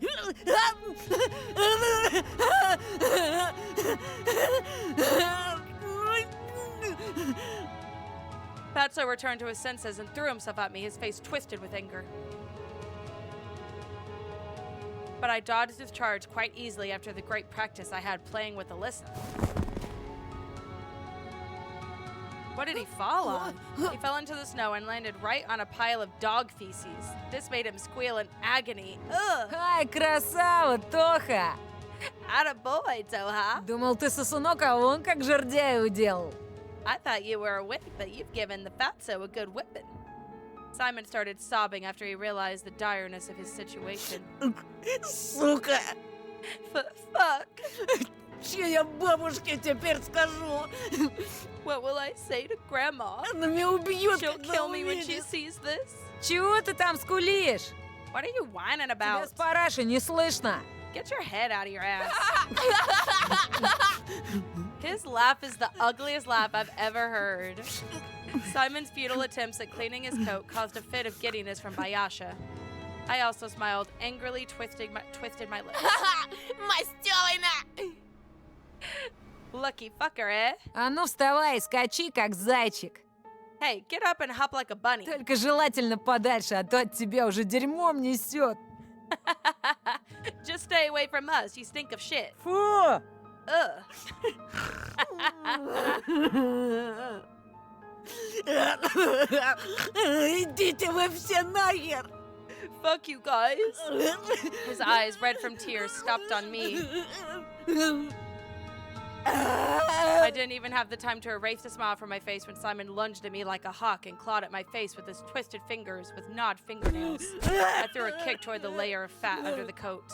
Fatso returned to his senses and threw himself at me, his face twisted with anger. But I dodged his charge quite easily after the great practice I had playing with Alisa. What did he fall on? He fell into the snow and landed right on a pile of dog feces. This made him squeal in agony. Ugh! Ай, красава, Тоха! Attaboy, Toha. Думал, ты сосунок, а он как жердяй уделал. I thought you were a whip, but you've given the fatso a good whipping. Simon started sobbing after he realized the direness of his situation. Сука! Fuck! Что я бабушке теперь скажу? What will I say to Grandma? Она меня убьет, She'll когда kill me when she увидит. sees this. Чего ты там скулишь? What are you whining Тебя about? с параши не слышно. Get your head out of your ass. His laugh is the ugliest laugh I've ever heard. Simon's futile attempts at cleaning his coat caused a fit of giddiness from Bayasha. I also smiled, angrily twisted my lips. Мастёвина! Lucky fucker, eh? А ну вставай, скачи, как зайчик. Hey, get up and hop like a bunny. Только желательно подальше, а то от тебя уже дерьмом несет. Just stay away from us, you stink of shit. Фу! Ugh. Идите вы все нахер! Fuck you guys. His eyes, red from tears, stopped on me. I didn't even have the time to erase the smile from my face when Simon lunged at me like a hawk and clawed at my face with his twisted fingers with gnawed fingernails. I threw a kick toward the layer of fat under the coat.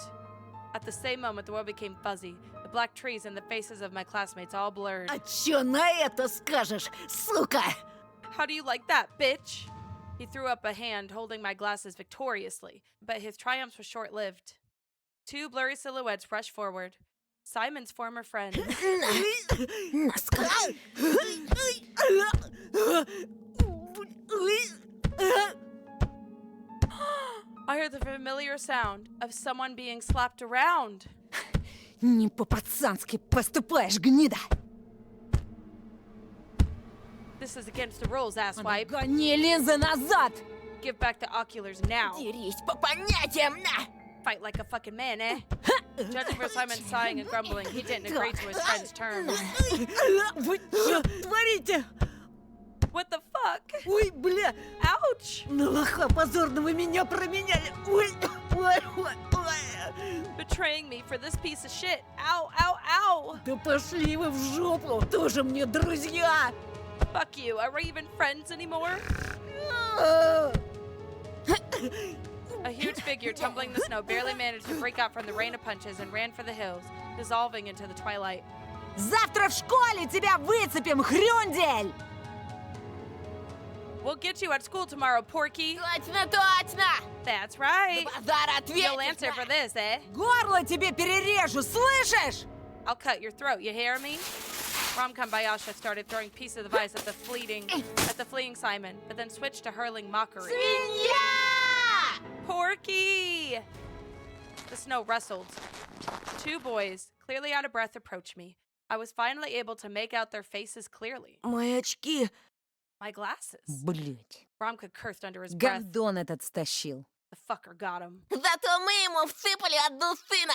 At the same moment, the world became fuzzy. The black trees and the faces of my classmates all blurred. А чё на это скажешь, сука? How do you like that, bitch? He threw up a hand, holding my glasses victoriously, but his triumph was short-lived. Two blurry silhouettes rushed forward. Simon's former friend. I heard the familiar sound of someone being slapped around. Не по-пацански поступаешь, гнида. This is against the rules, asswipe. Гони линзы назад. Give back the oculars now. Дерись по понятиям, на! Fight like a fucking man, eh? Judging for Simon sighing and grumbling, he didn't agree to his friend's terms. Вы что творите? What the fuck? Ой, бля! Ouch! На лоха позорного меня променяли! Ой, ой, ой, ой! Betraying me for this piece of shit. Ow, ow, ow! Да пошли вы в жопу! Тоже мне друзья! Fuck you. Are we even friends anymore? A huge figure tumbling in the snow barely managed to break out from the rain of punches and ran for the hills, dissolving into the twilight. Завтра в школе тебя выцепим, хрюндель! We'll get you at school tomorrow, Porky. Точно, точно! That's right. Базара You'll ответишь answer for на- this, eh? Горло тебе перережу, слышишь? I'll cut your throat, you hear me? Rom-com Bayasha started throwing pieces of ice at the fleeing Simon, but then switched to hurling mockery. Свинья! Porky! The snow rustled. Two boys, clearly out of breath, approached me. I was finally able to make out their faces clearly. Мои очки. My glasses. Блять. Romka cursed under his breath. Гандон этот стащил. The fucker got him. Зато мы ему всыпали одну сына.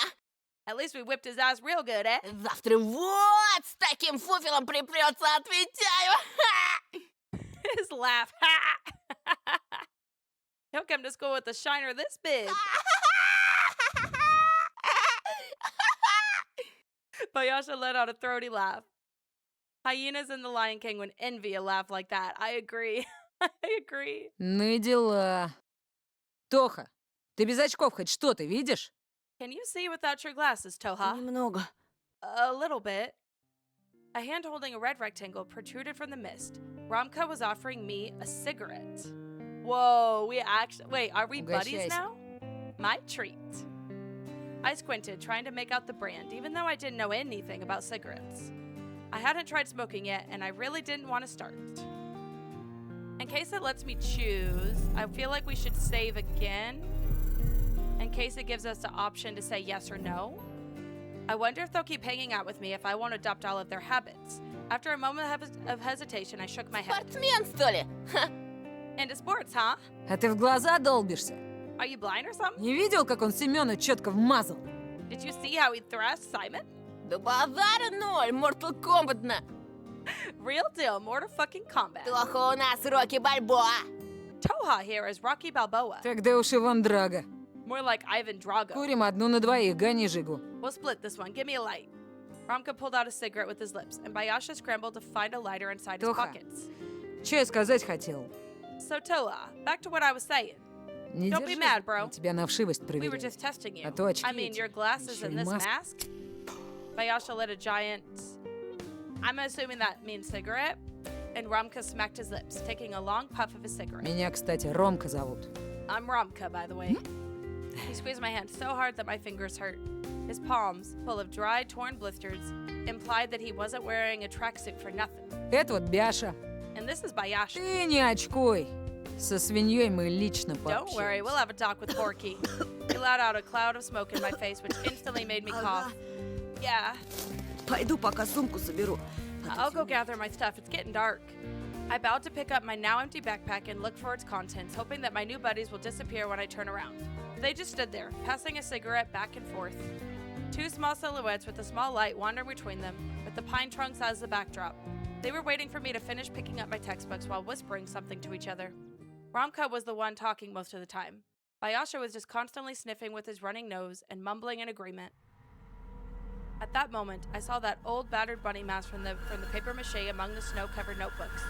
At least we whipped his ass real good, eh? Завтра вот с таким фуфелом припрется, отвечаю. His laugh. He'll come to school with a shiner this big. Bayasha let out a throaty laugh. Hyenas in The Lion King would envy a laugh like that. I agree. I agree. Ну и дела. Тоха, ты без очков хоть что-то видишь? Can you see without your glasses, Toha? Немного. A little bit. A hand holding a red rectangle protruded from the mist. Ramka was offering me a cigarette. Whoa, we actually. Wait, are we buddies Угощайся. now? My treat. I squinted, trying to make out the brand, even though I didn't know anything about cigarettes. I hadn't tried smoking yet, and I really didn't want to start. In case it lets me choose, I feel like we should save again. In case it gives us the option to say yes or no. I wonder if they'll keep hanging out with me if I won't adopt all of their habits. After a moment of hesitation, I shook my head. Спортсмен, что ли? Ха. Into sports, huh? А ты в глаза долбишься? Are you blind or something? Не видел, как он Семёна четко вмазал? Did you see how he thrust Simon? Да базара ноль, Mortal Kombat на. Real deal, Mortal fucking combat. Плохо у нас Рокки Бальбоа. Toha here is Rocky Balboa. Тогда уж Иван Драго. More like Ivan Drago. Курим одну на двоих, гони Жигу. We'll split this one. Give me a light. Ramka pulled out a cigarette with his lips, and Bayasha scrambled to find a lighter inside his Toha. pockets. Че я сказать хотел? So Toa, back to what I was saying. Не Don't be держи. mad, bro. Я тебя на вшивость We were проверяю. just testing you. А то очки I mean, эти, your glasses ещё and и this маска. mask. Bayasha lit a giant. I'm assuming that means cigarette. And Ramka smacked his lips, taking a long puff of his cigarette. Меня, кстати, Ромка зовут. I'm Ramka, by the way. He squeezed my hand so hard that my fingers hurt. His palms, full of dry, torn blisters, implied that he wasn't wearing a tracksuit for nothing. Это вот Бяша. And this is Bayasha. Ты не очкуй. Со свиньей мы лично Don't worry, we'll have a talk with Porky. He let out a cloud of smoke in my face, which instantly made me cough. Yeah, Пойду пока сумку соберу. I'll go gather my stuff. It's getting dark. I bowed to pick up my now empty backpack and look for its contents, hoping that my new buddies will disappear when I turn around. They just stood there, passing a cigarette back and forth. Two small silhouettes with a small light wandering between them, with the pine trunks as the backdrop. They were waiting for me to finish picking up my textbooks while whispering something to each other. Ramka was the one talking most of the time. Bayasha was just constantly sniffing with his running nose and mumbling in agreement. At that moment, I saw that old battered bunny mask from the paper mache among the snow-covered notebooks.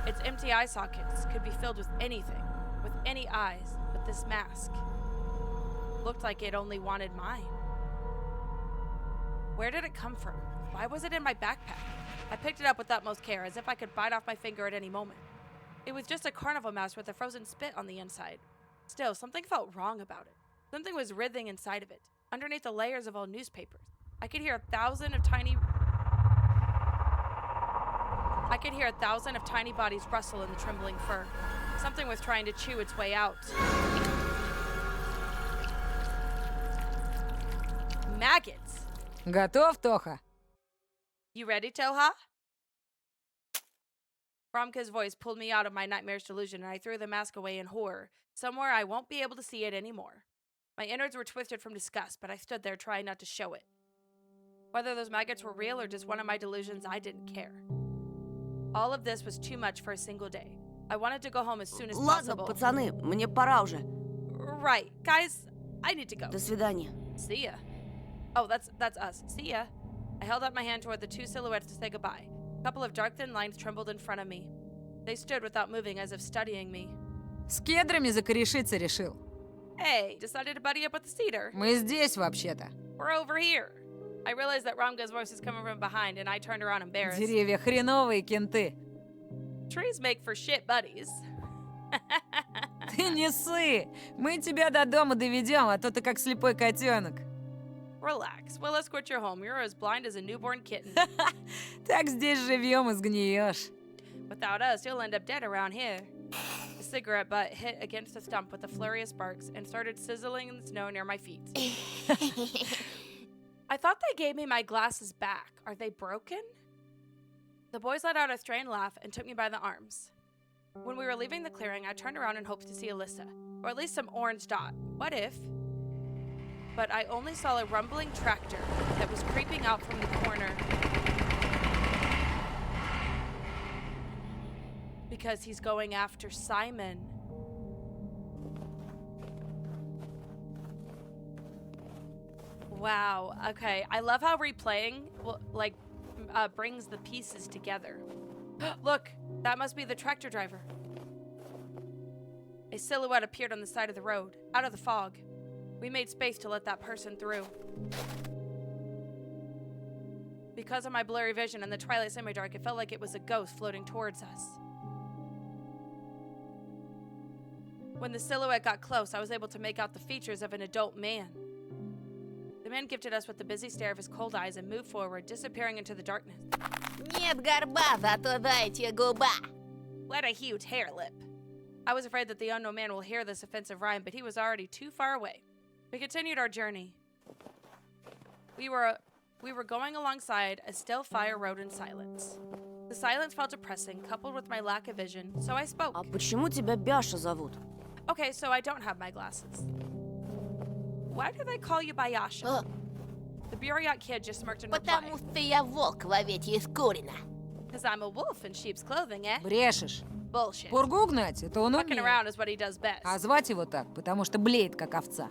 Its empty eye sockets could be filled with anything, with any eyes, but this mask looked like it only wanted mine. Where did it come from? Why was it in my backpack? I picked it up with utmost care, as if I could bite off my finger at any moment. It was just a carnival mask with a frozen spit on the inside. Still, something felt wrong about it. Something was writhing inside of it, underneath the layers of old newspapers. I could hear a thousand of tiny bodies rustle in the trembling fur. Something was trying to chew its way out. Maggots! Готов, Тоха? You ready, Toha? Ramka's voice pulled me out of my nightmarish delusion, and I threw the mask away in horror, somewhere I won't be able to see it anymore. My innards were twisted from disgust, but I stood there trying not to show it. Whether those maggots were real or just one of my delusions, I didn't care. All of this was too much for a single day. I wanted to go home as soon as Ладно, possible. пацаны, мне пора уже. Right, guys, I need to go. До свидания. See ya. Oh, that's us. See ya. I held out my hand toward the two silhouettes to say goodbye. A couple of dark thin lines trembled in front of me. They stood without moving, as if studying me. С кедрами закорешиться решил. Hey, decided to buddy up with the cedar. Мы здесь вообще-то. We're over here. I realized that Ramga's voice was coming from behind, and I turned around embarrassed. Деревья хреновые, кенты. Trees make for shit buddies. Ты не ссы! Мы тебя до дома доведем, а то ты как слепой котенок. Relax. We'll escort you home. You're as blind as a newborn kitten. Так здесь живем и сгниешь. Without us, you'll end up dead around here. The cigarette butt hit against the stump with a flurry of sparks and started sizzling in the snow near my feet. I thought they gave me my glasses back. Are they broken? The boys let out a strained laugh and took me by the arms. When we were leaving the clearing, I turned around and hoped to see Alisa, or at least some orange dot. What if? But I only saw a rumbling tractor that was creeping out from the corner. Because he's going after Simon. Wow, okay. I love how replaying, brings the pieces together. Look, that must be the tractor driver. A silhouette appeared on the side of the road, out of the fog. We made space to let that person through. Because of my blurry vision and the twilight semi-dark, it felt like it was a ghost floating towards us. When the silhouette got close, I was able to make out the features of an adult man. The man gifted us with the busy stare of his cold eyes and moved forward, disappearing into the darkness. Нет горба, зато дайте губа. What a huge hair lip. I was afraid that the unknown man will hear this offensive rhyme, but he was already too far away. We continued our journey. We were going alongside a still fire road in silence. The silence felt depressing, coupled with my lack of vision, so I spoke. А почему тебя Бяша зовут? Okay, so I don't have my glasses. Why do they call you Bayasha? The bureaucrat kid just smirked and replied. Потому что я волк в овечьей из Курина. Because I'm a wolf in sheep's clothing, eh? Брешешь. Bullshit. Пургу гнать, это он Fucking умеет. around is what he does best. А звать его так, потому что блеет, как овца.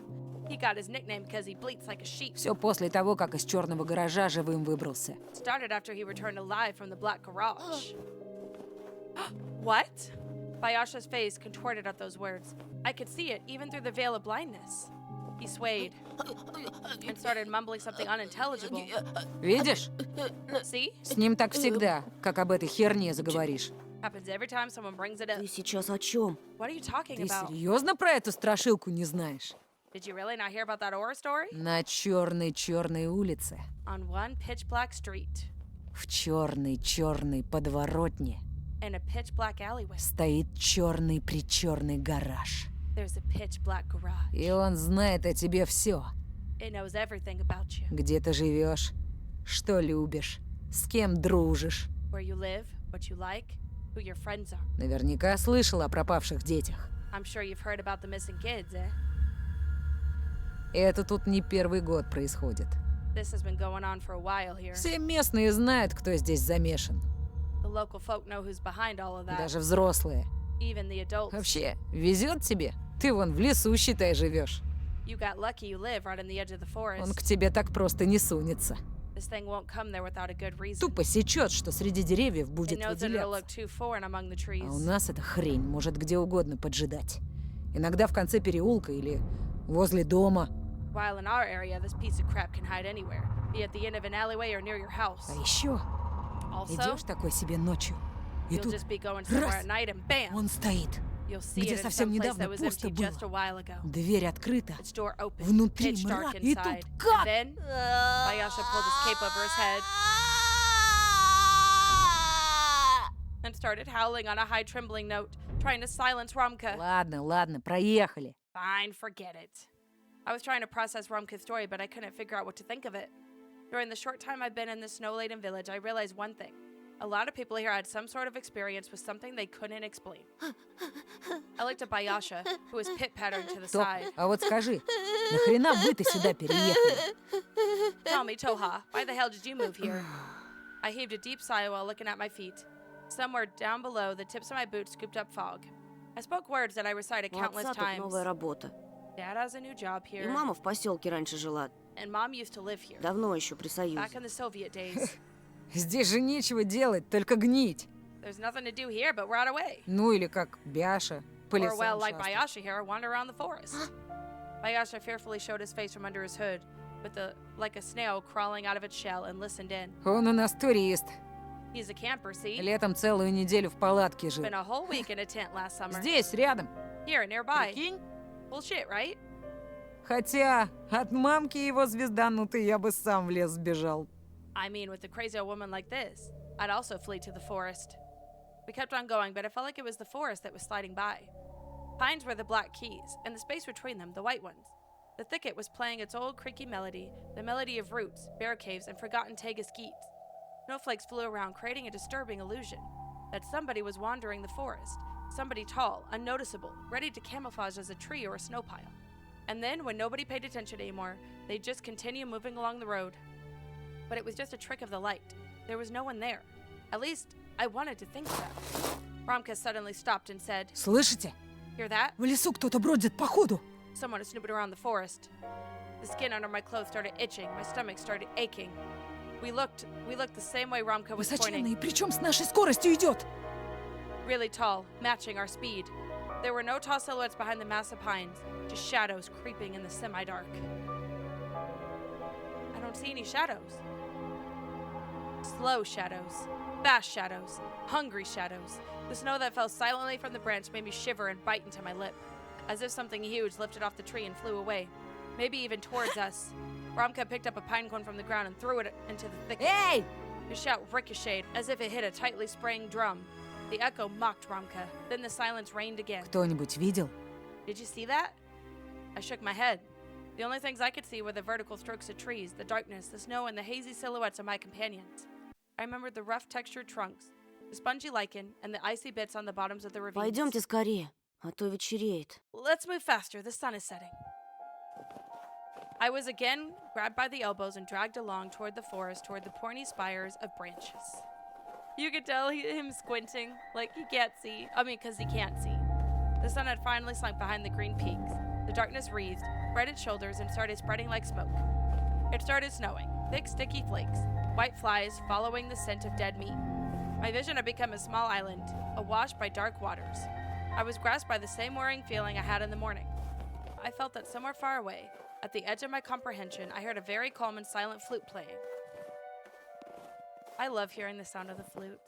He got his nickname because he bleats like a sheep. Все после того, как из черного гаража живым выбрался. Started after he returned alive from the black garage. What? Bayasha's face contorted at those words. I could see it, even through the veil of blindness. He swayed and started mumbling something unintelligible. Видишь? See? С ним так всегда, как об этой херне заговоришь. Happens every time someone brings it up. Ты сейчас о чем? What are you talking Ты about? серьезно про эту страшилку не знаешь? Did you really not hear about that horror story? На черной улице, On one pitch black street, в черной подворотне in a pitch black alleyway, стоит черный гараж. there's a pitch black garage. И он знает о тебе все. It knows everything about you. Где ты живешь, что любишь, с кем дружишь. Where you live, what you like, who your friends are. Наверняка слышал о пропавших детях. I'm sure you've heard about the missing kids, eh? Это тут не первый год происходит. This has been going on for a while here. Все местные знают, кто здесь замешан. The local folk know who's behind all of that. Даже взрослые. Even the adults. Вообще, везет тебе. Ты вон в лесу, считай, живешь. You got lucky you live right on the edge of the Он forest. к тебе так просто не сунется. This thing won't come there without a good reason. Тупо сечет, что среди деревьев It будет knows that it'll выделяться. look too foreign among the trees. А у нас эта хрень может где угодно поджидать. Иногда в конце переулка или возле дома. While in our area, this piece of crap can hide anywhere. Be at the end of an alleyway or near your house. А еще Also, идешь такой себе ночью, и you'll тут just be going somewhere раз, at night and bam! он стоит. You'll see где it in совсем some place недавно that was пусто empty было. just a while ago. Дверь открыта, Its door open, внутри pitch dark мрак, и тут inside. как? And then, Bayasha pulled his cape over his head and started howling on a high trembling note, trying to silence Romka. Ладно, проехали. Fine, forget it. I was trying to process Romka's story, but I couldn't figure out what to think of it. During the short time I've been in this snow-laden village, I realized one thing. A lot of people here had some sort of experience with something they couldn't explain. I looked at Bayasha, who was pit-pattering to the Стоп, side. а вот скажи, нахрена вы-то сюда переехали? Tell me, Toha, why the hell did you move here? I heaved a deep sigh while looking at my feet. Somewhere down below, the tips of my boots scooped up fog. I spoke words that I recited У countless отца тут times. новая работа. Dad has a new job И here, мама в поселке раньше жила. and Mom used to live here, Давно еще при back Союзе. in the Soviet days. Здесь же нечего делать, только гнить. There's nothing to do here but rot away. Ну или как Бяша, по Or, лесам well, like шастать. Bayasha here, wander around the forest. Bayasha fearfully showed his face from under his hood, like a snail crawling out of its shell, and listened in. Он у нас турист. He's a camper, see? Летом целую неделю в палатке жил. Spent a whole week in a tent last summer. Здесь, рядом. Here, nearby. Прикинь? Bullshit, right? Хотя от мамки его звезданутый я бы сам в лес сбежал. I mean, with a crazy old woman like this, I'd also flee to the forest. We kept on going, but it felt like it was the forest that was sliding by. Pines were the black keys, and the space between them, the white ones. The thicket was playing its old creaky melody, the melody of roots, bear caves, and forgotten taiga skeets. Snowflakes flew around, creating a disturbing illusion that somebody was wandering the forest, somebody tall, unnoticeable, ready to camouflage as a tree or a snow pile. And then, when nobody paid attention anymore, they'd just continue moving along the road. But it was just a trick of the light. There was no one there. At least, I wanted to think so. Romka suddenly stopped and said, Слышите? "Hear that?" В лесу кто-то бродит походу. Someone is snooping around the forest. The skin under my clothes started itching. My stomach started aching. We looked the same way Romka was Высоченный, pointing. причем с нашей скоростью идет. Really tall, matching our speed. There were no tall silhouettes behind the massive pines, just shadows creeping in the semi-dark. I don't see any shadows. Slow shadows, fast shadows, hungry shadows. The snow that fell silently from the branch made me shiver and bite into my lip, as if something huge lifted off the tree and flew away, maybe even towards us. Romka picked up a pine cone from the ground and threw it into the thicket. Эй! His shout ricocheted as if it hit a tightly spraying drum. The echo mocked Romka. Then the silence reigned again. Кто-нибудь видел? Did you see that? I shook my head. The only things I could see were the vertical strokes of trees, the darkness, the snow, and the hazy silhouettes of my companions. I remembered the rough textured trunks, the spongy lichen, and the icy bits on the bottoms of the ravines. Пойдемте скорее, а то вечереет. Let's move faster. The sun is setting. I was again grabbed by the elbows and dragged along toward the forest, toward the pointy spires of branches. You could tell him squinting, like he can't see. Because he can't see. The sun had finally sunk behind the green peaks. The darkness wreathed, spread its shoulders, and started spreading like smoke. It started snowing, thick, sticky flakes, white flies following the scent of dead meat. My vision had become a small island, awash by dark waters. I was grasped by the same worrying feeling I had in the morning. I felt that somewhere far away, at the edge of my comprehension, I heard a very calm and silent flute playing. I love hearing the sound of the flute.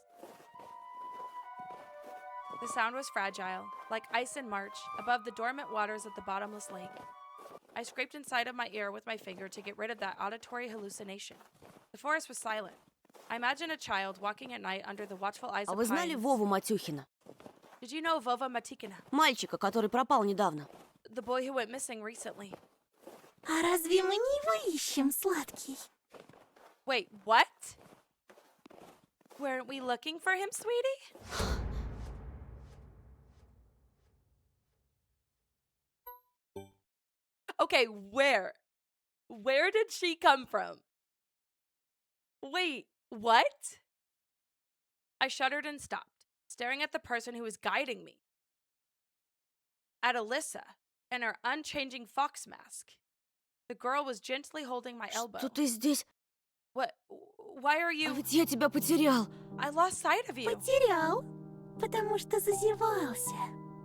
The sound was fragile, like ice in March, above the dormant waters of the bottomless lake. I scraped inside of my ear with my finger to get rid of that auditory hallucination. The forest was silent. I imagined a child walking at night under the watchful eyes А of вы знали pines. Вову Матюхина? Did you know Vova Matikina, Мальчика, который пропал недавно. the boy who went missing recently? А разве мы не его ищем, сладкий? Wait, what? Weren't we looking for him, sweetie? Okay, where? Where did she come from? Wait, what? I shuddered and stopped, staring at the person who was guiding me. At Alisa, in her unchanging fox mask. The girl was gently holding my elbow. Что ты здесь? What? Why are А you? ведь я тебя потерял. I lost sight of you. Потерял, потому что зазевался.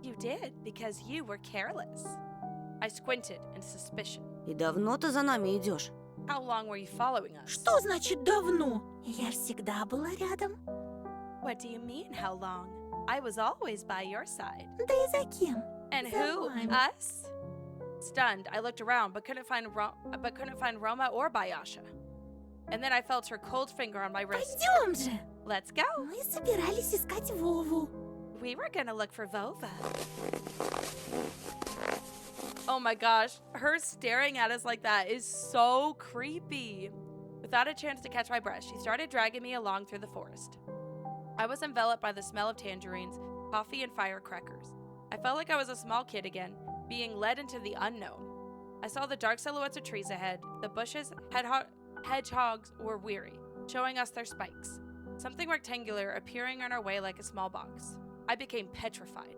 You did, because you were careless. I squinted in suspicion. И давно ты за нами идешь? How long were you following us? Что значит давно? Я всегда была рядом. What do you mean, how long? I was always by your side. Да и за кем? And За who? вами. Us? Stunned, I looked around, but couldn't find Roma or Bayasha. And then I felt her cold finger on my wrist. Пойдем же. Let's go. Мы собирались искать Вову. We were gonna look for Vova. Oh my gosh, her staring at us like that is so creepy. Without a chance to catch my breath, she started dragging me along through the forest. I was enveloped by the smell of tangerines, coffee, and firecrackers. I felt like I was a small kid again, being led into the unknown. I saw the dark silhouettes of trees ahead. The bushes, hedgehogs were weary, showing us their spikes. Something rectangular appearing on our way like a small box. I became petrified.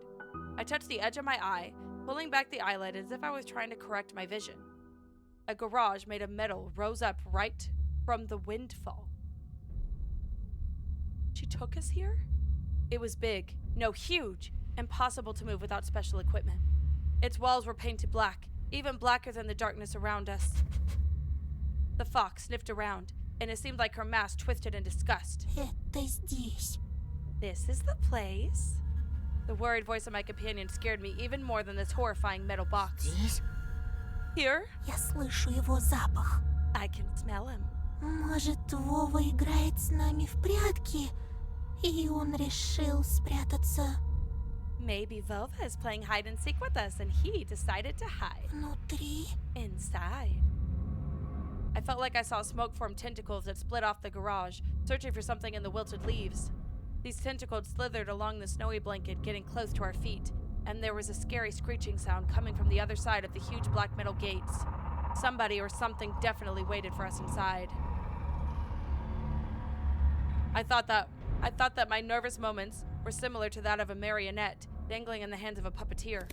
I touched the edge of my eye, pulling back the eyelid as if I was trying to correct my vision. A garage made of metal rose up right from the windfall. She took us here? It was big, no, huge, impossible to move without special equipment. Its walls were painted black, even blacker than the darkness around us. The fox sniffed around, and it seemed like her mask twisted in disgust. Это здесь. This is the place? The worried voice of my companion scared me even more than this horrifying metal box. Здесь? Here? Я слышу его запах. I can smell him. Может, Вова играет с нами в прятки, и он решил спрятаться Maybe Vova is playing hide and seek with us and he decided to hide. внутри? Inside. I felt like I saw smoke form tentacles that split off the garage, searching for something in the wilted leaves. These tentacles slithered along the snowy blanket, getting close to our feet, and there was a scary screeching sound coming from the other side of the huge black metal gates. Somebody or something definitely waited for us inside. I thought that my nervous moments were similar to that of a marionette dangling in the hands of a puppeteer.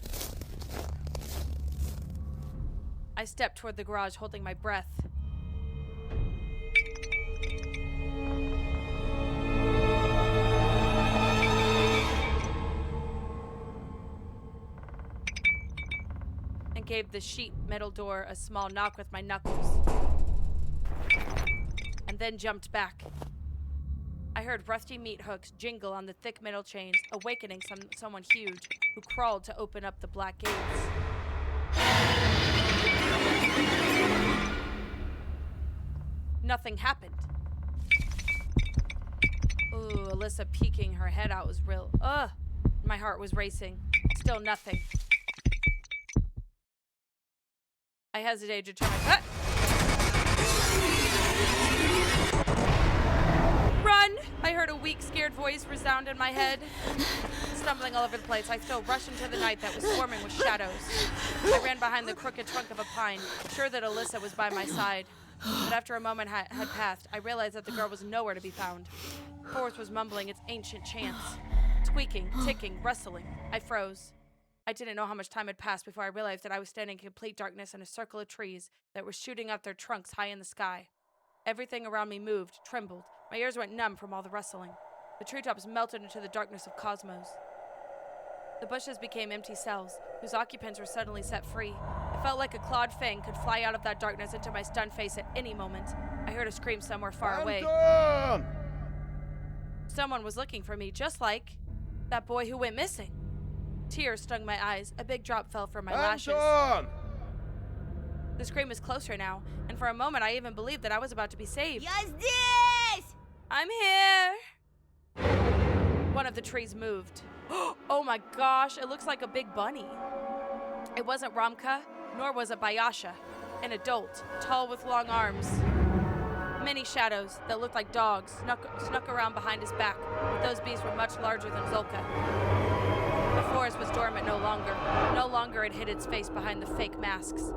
I stepped toward the garage, holding my breath. And gave the sheet metal door a small knock with my knuckles. And then jumped back. I heard rusty meat hooks jingle on the thick metal chains, awakening someone huge who crawled to open up the black gates. Nothing happened. Ooh, Alisa peeking her head out was real. Ugh! My heart was racing. Still nothing. I hesitated to turn my... Run! I heard a weak, scared voice resound in my head. Stumbling all over the place, I still rushed into the night that was swarming with shadows. I ran behind the crooked trunk of a pine, sure that Alisa was by my side. But after a moment had passed, I realized that the girl was nowhere to be found. Forrest was mumbling its ancient chants. Squeaking, ticking, rustling. I froze. I didn't know how much time had passed before I realized that I was standing in complete darkness in a circle of trees that were shooting up their trunks high in the sky. Everything around me moved, trembled. My ears went numb from all the rustling. The treetops melted into the darkness of cosmos. The bushes became empty cells, whose occupants were suddenly set free. It felt like a clawed fang could fly out of that darkness into my stunned face at any moment. I heard a scream somewhere far away. Anton! Someone was looking for me, just like that boy who went missing. Tears stung my eyes. A big drop fell from my lashes. Anton! The scream was closer now, and for a moment I even believed that I was about to be saved. Я здесь! I'm here! One of the trees moved. Oh my gosh, it looks like a big bunny. It wasn't Ramka, nor was it Bayasha. An adult, tall with long arms. Many shadows that looked like dogs snuck around behind his back, but those beasts were much larger than Zolka. The forest was dormant no longer. No longer it hid its face behind the fake masks.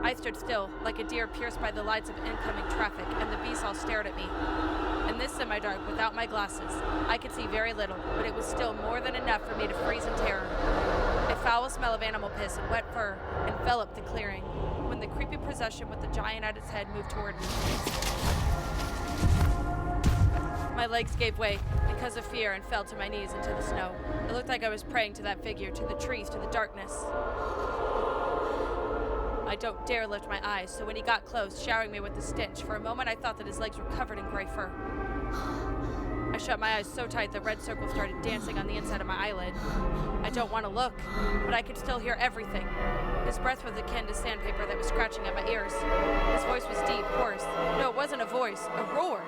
I stood still, like a deer pierced by the lights of incoming traffic, and the beasts all stared at me. In this semi-dark, without my glasses, I could see very little, but it was still more than enough for me to freeze in terror. A foul smell of animal piss and wet fur enveloped the clearing, when the creepy procession with the giant at its head moved toward me. My legs gave way because of fear and fell to my knees into the snow. It looked like I was praying to that figure, to the trees, to the darkness. I don't dare lift my eyes, so when he got close, showering me with the stench, for a moment I thought that his legs were covered in gray fur. I shut my eyes so tight that red circles started dancing on the inside of my eyelid. I don't want to look, but I could still hear everything. His breath was akin to sandpaper that was scratching at my ears. His voice was deep, hoarse. No, it wasn't a voice, a roar.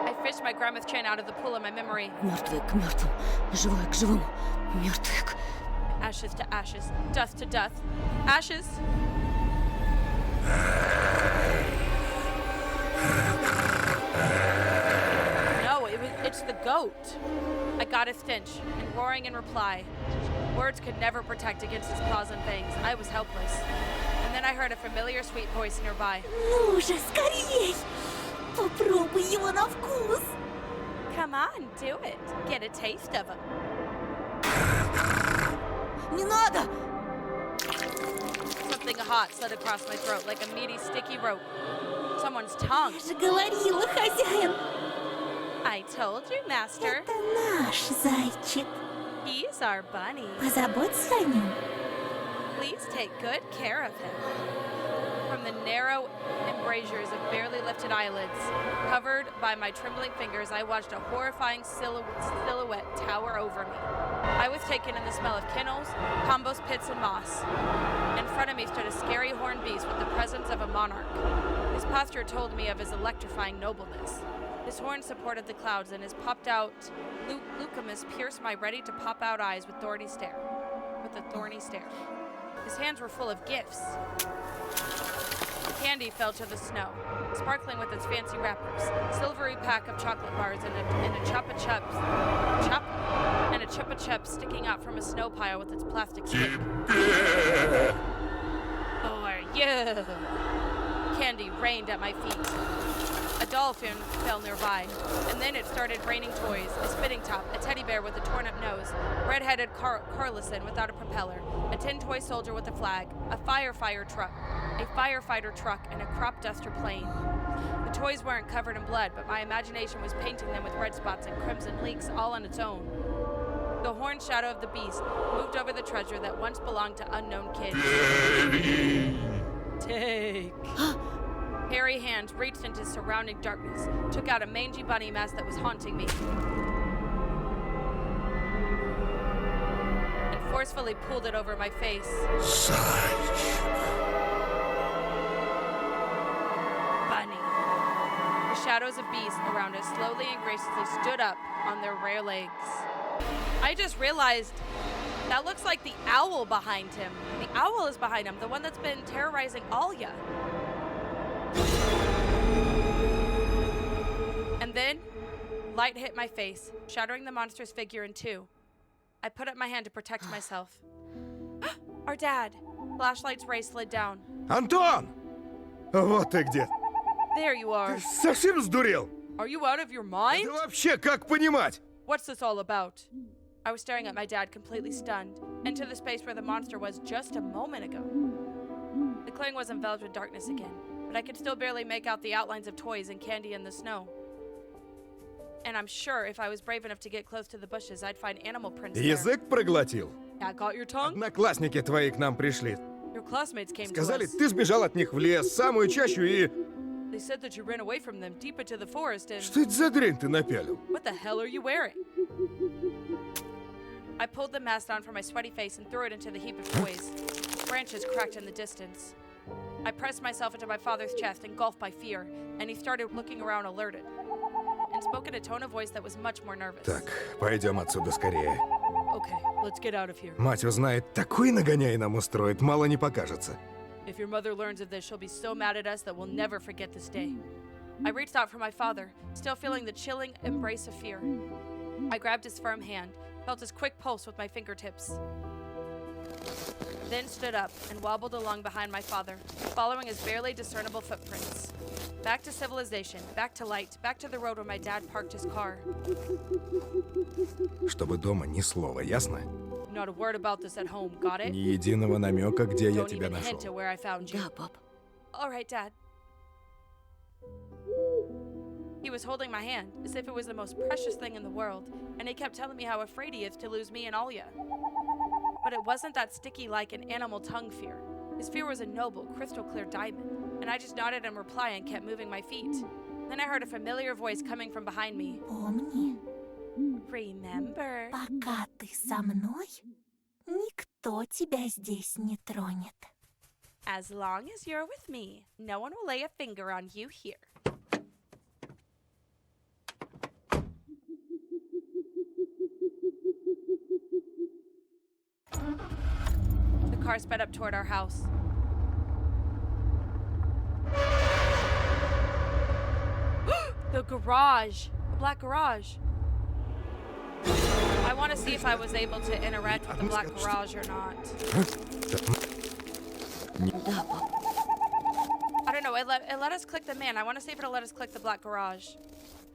I fished my Grammath chain out of the pool of my memory. Мертвый к мертвым, живой к живому, мертвый к... Ashes to ashes, dust to dust. Ashes. No, it's the goat. I got a stench, and roaring in reply. Words could never protect against his claws and fangs. I was helpless. And then I heard a familiar sweet voice nearby. Ну же, скорей! Попробуй его на вкус! Come on, do it. Get a taste of him. Не надо! Something hot slid across my throat like a meaty, sticky rope. Someone's tongue. Я же говорила, хозяин! I told you, master. Это наш зайчик. He's our bunny. Позаботься о нем. Please take good care of him. From the narrow embrasures of barely lifted eyelids, covered by my trembling fingers, I watched a horrifying silhouette tower over me. I was taken in the smell of kennels, compost pits, and moss. In front of me stood a scary horned beast with the presence of a monarch. His posture told me of his electrifying nobleness. His horns supported the clouds, and his popped-out leucomus pierced my ready-to-pop-out eyes with a thorny stare. His hands were full of gifts. Candy fell to the snow, sparkling with its fancy wrappers, silvery pack of chocolate bars, and a chupa chup sticking out from a snow pile with its plastic stick. For you! Candy rained at my feet. A dolphin fell nearby, and then it started raining toys, a spitting top, a teddy bear with a torn-up nose, red-headed Carlison without a propeller, a tin toy soldier with a flag, a firefighter truck, and a crop duster plane. The toys weren't covered in blood, but my imagination was painting them with red spots and crimson leaks all on its own. The horned shadow of the beast moved over the treasure that once belonged to unknown kids. Take. Hairy hands reached into surrounding darkness, took out a mangy bunny mask that was haunting me, and forcefully pulled it over my face. Bunny. The shadows of beasts around us slowly and gracefully stood up on their rear legs. I just realized that looks like the owl behind him. The owl is behind him, the one that's been terrorizing Alya. And then, light hit my face, shattering the monster's figure in two. I put up my hand to protect myself. Our dad! Flashlight's ray slid down. Антон! Вот ты где. There you are. Ты совсем сдурел? Are you out of your mind? Это вообще как понимать? What's this all about? I was staring at my dad, completely stunned, into the space where the monster was just a moment ago. The clearing was enveloped with darkness again, but I could still barely make out the outlines of toys and candy in the snow. And I'm sure if I was brave enough to get close to the bushes, I'd find animal prints there. Язык проглотил. That got your tongue? Одноклассники твои к нам пришли. Your classmates came Сказали, to us. ты сбежал от них в лес, в самую чащу и... They said that you ran away from them deep into the forest and... Что это за дрянь ты напялил? What the hell are you wearing? I pulled the mask down from my sweaty face and threw it into the heap of toys. Branches cracked in the distance. I pressed myself into my father's chest, engulfed by fear, and he started looking around alerted, and spoke in a tone of voice that was much more nervous. Так, пойдем отсюда скорее. Okay, let's get out of here. Мать узнает, такой нагоняй нам устроит, мало не покажется. If your mother learns of this, she'll be so mad at us that we'll never forget this day. I reached out for my father, still feeling the chilling embrace of fear. I grabbed his firm hand, felt his quick pulse with my fingertips, then stood up and wobbled along behind my father, following his barely discernible footprints. Back to civilization, back to light, back to the road where my dad parked his car. Чтобы дома ни слова, ясно? Not a word about this at home, got it? Ни единого намека, где я Don't тебя even hint at нашел. where I found you. Да, пап. All right, Dad. He was holding my hand, as if it was the most precious thing in the world, and he kept telling me how afraid he is to lose me and Alya. But it wasn't that sticky like an animal tongue fear. His fear was a noble, crystal-clear diamond, and I just nodded in reply and kept moving my feet. Then I heard a familiar voice coming from behind me. Помни, Remember? пока ты со мной, никто тебя здесь не тронет. As long as you're with me, no one will lay a finger on you here. The car sped up toward our house. The garage! The black garage. I want to see if I was able to interact with the black garage or not. Да, пап. I don't know, it let us click them in. I want to see if it'll let us click the black garage.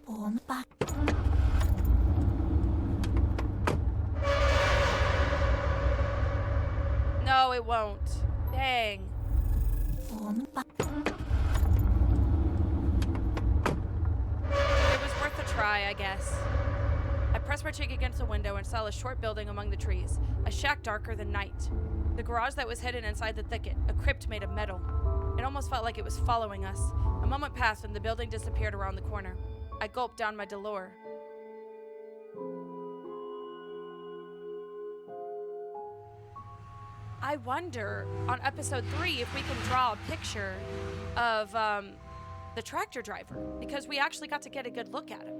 Он No, it won't. Dang. It was worth a try, I guess. I pressed my cheek against the window and saw a short building among the trees, a shack darker than night. The garage that was hidden inside the thicket, a crypt made of metal. It almost felt like it was following us. A moment passed and the building disappeared around the corner. I gulped down my dolor. I wonder, on episode 3, if we can draw a picture of the tractor driver, because we actually got to get a good look at him.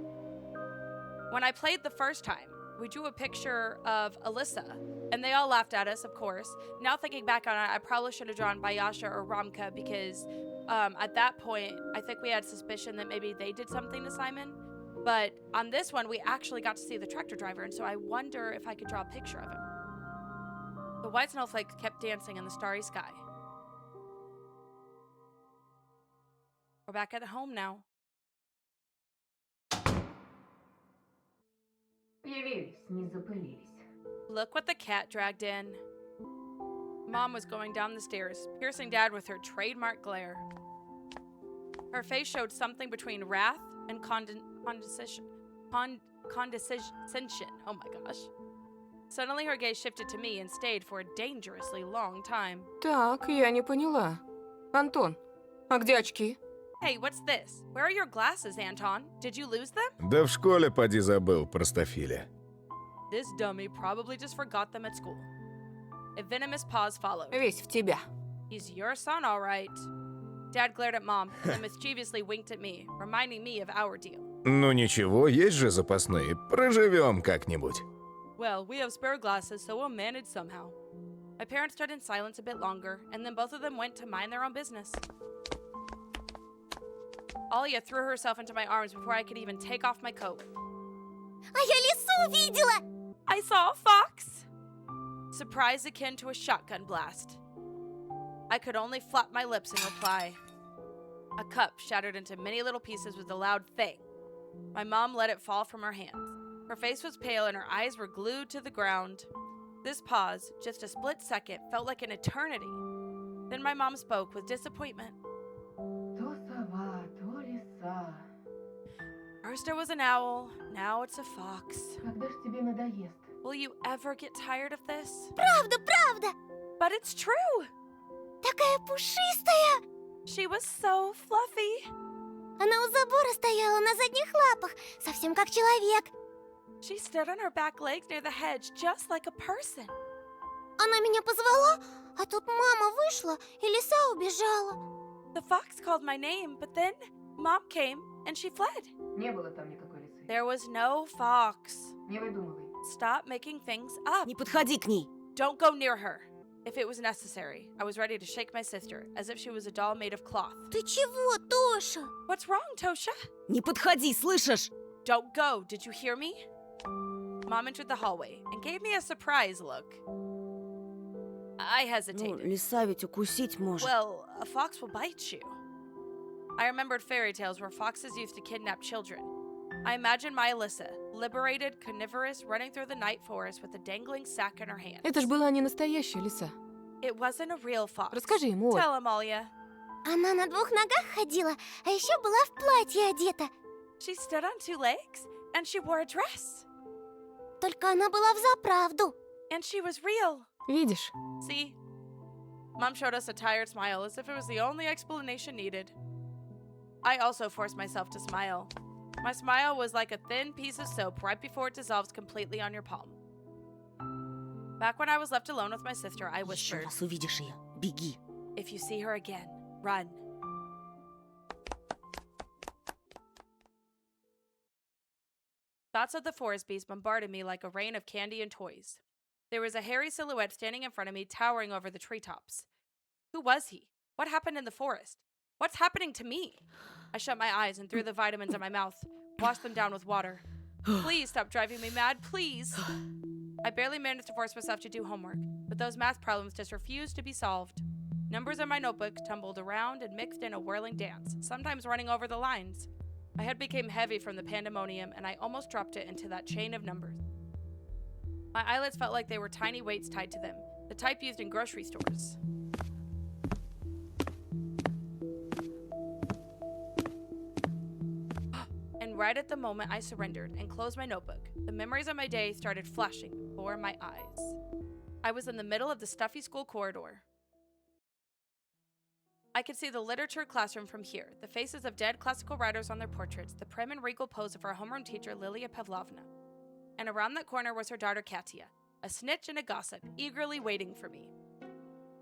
When I played the first time, we drew a picture of Alisa, and they all laughed at us, of course. Now thinking back on it, I probably should have drawn Bayasha or Ramka, because at that point, I think we had suspicion that maybe they did something to Simon. But on this one, we actually got to see the tractor driver, and so I wonder if I could draw a picture of him. The white snowflakes kept dancing in the starry sky. We're back at home now. Look what the cat dragged in. Mom was going down the stairs, piercing Dad with her trademark glare. Her face showed something between wrath and condescension. Oh my gosh. Suddenly her gaze shifted to me and stayed for a dangerously long time. Так, я не поняла. Антон, а где очки? Hey, what's this? Where are your glasses, Anton? Did you lose them? Да в школе поди забыл, простофиля. This dummy probably just forgot them at school. A venomous pause followed. Весь в тебя. He's your son, all right. Dad glared at Mom and then mischievously winked at me, reminding me of our deal. Ну ничего, есть же запасные. Проживем как-нибудь. Well, we have spare glasses, so we'll manage somehow. My parents stood in silence a bit longer, and then both of them went to mind their own business. Alia threw herself into my arms before I could even take off my coat. А я лису видела! I saw a fox! Surprise akin to a shotgun blast. I could only flap my lips in reply. A cup shattered into many little pieces with a loud thing. My mom let it fall from her hands. Her face was pale and her eyes were glued to the ground. This pause, just a split second, felt like an eternity. Then my mom spoke with disappointment. First it was an owl, now it's a fox. Will you ever get tired of this? Правда, правда! But it's true! Такая пушистая! She was so fluffy. Она у забора стояла на задних лапах, совсем как человек. She stood on her back legs near the hedge, just like a person. Она меня позвала, а тут мама вышла, и лиса убежала. The fox called my name, but then Mom came and she fled. Не было там никакой лисы. There was no fox. Не выдумывай. Stop making things up. Не подходи к ней. Don't go near her. If it was necessary, I was ready to shake my sister, as if she was a doll made of cloth. Ты чего, Тоша? What's wrong, Tosha? Не подходи, слышишь? Don't go, did you hear me? Mom entered the hallway and gave me a surprise look. I Ну, hesitated. лиса ведь укусить может. Well, a fox will bite you. I remembered fairy tales where foxes used to kidnap children. I imagined my Alisa, liberated, carnivorous, running through the night forest with a dangling sack in her hand. Это ж была не настоящая лиса. It wasn't a real fox. Расскажи ему, Оль. Tell him, Alia. Она на двух ногах ходила, а еще была в платье одета. She stood on two legs, and she wore a dress. Только она была взаправду. And she was real. Видишь? See? Mom showed us a tired smile as if it was the only explanation needed. I also forced myself to smile. My smile was like a thin piece of soap right before it dissolves completely on your palm. Back when I was left alone with my sister, I Еще whispered, раз увидишь ее, беги. if you see her again, run. Thoughts of the forest beast bombarded me like a rain of candy and toys. There was a hairy silhouette standing in front of me, towering over the treetops. Who was he? What happened in the forest? What's happening to me? I shut my eyes and threw the vitamins in my mouth, washed them down with water. Please stop driving me mad, please. I barely managed to force myself to do homework, but those math problems just refused to be solved. Numbers in my notebook tumbled around and mixed in a whirling dance, sometimes running over the lines. My head became heavy from the pandemonium, and I almost dropped it into that chain of numbers. My eyelids felt like they were tiny weights tied to them, the type used in grocery stores. And right at the moment I surrendered and closed my notebook, the memories of my day started flashing before my eyes. I was in the middle of the stuffy school corridor. I could see the literature classroom from here, the faces of dead classical writers on their portraits, the prim and regal pose of our homeroom teacher, Lilia Pavlovna. And around that corner was her daughter, Katya, a snitch and a gossip, eagerly waiting for me.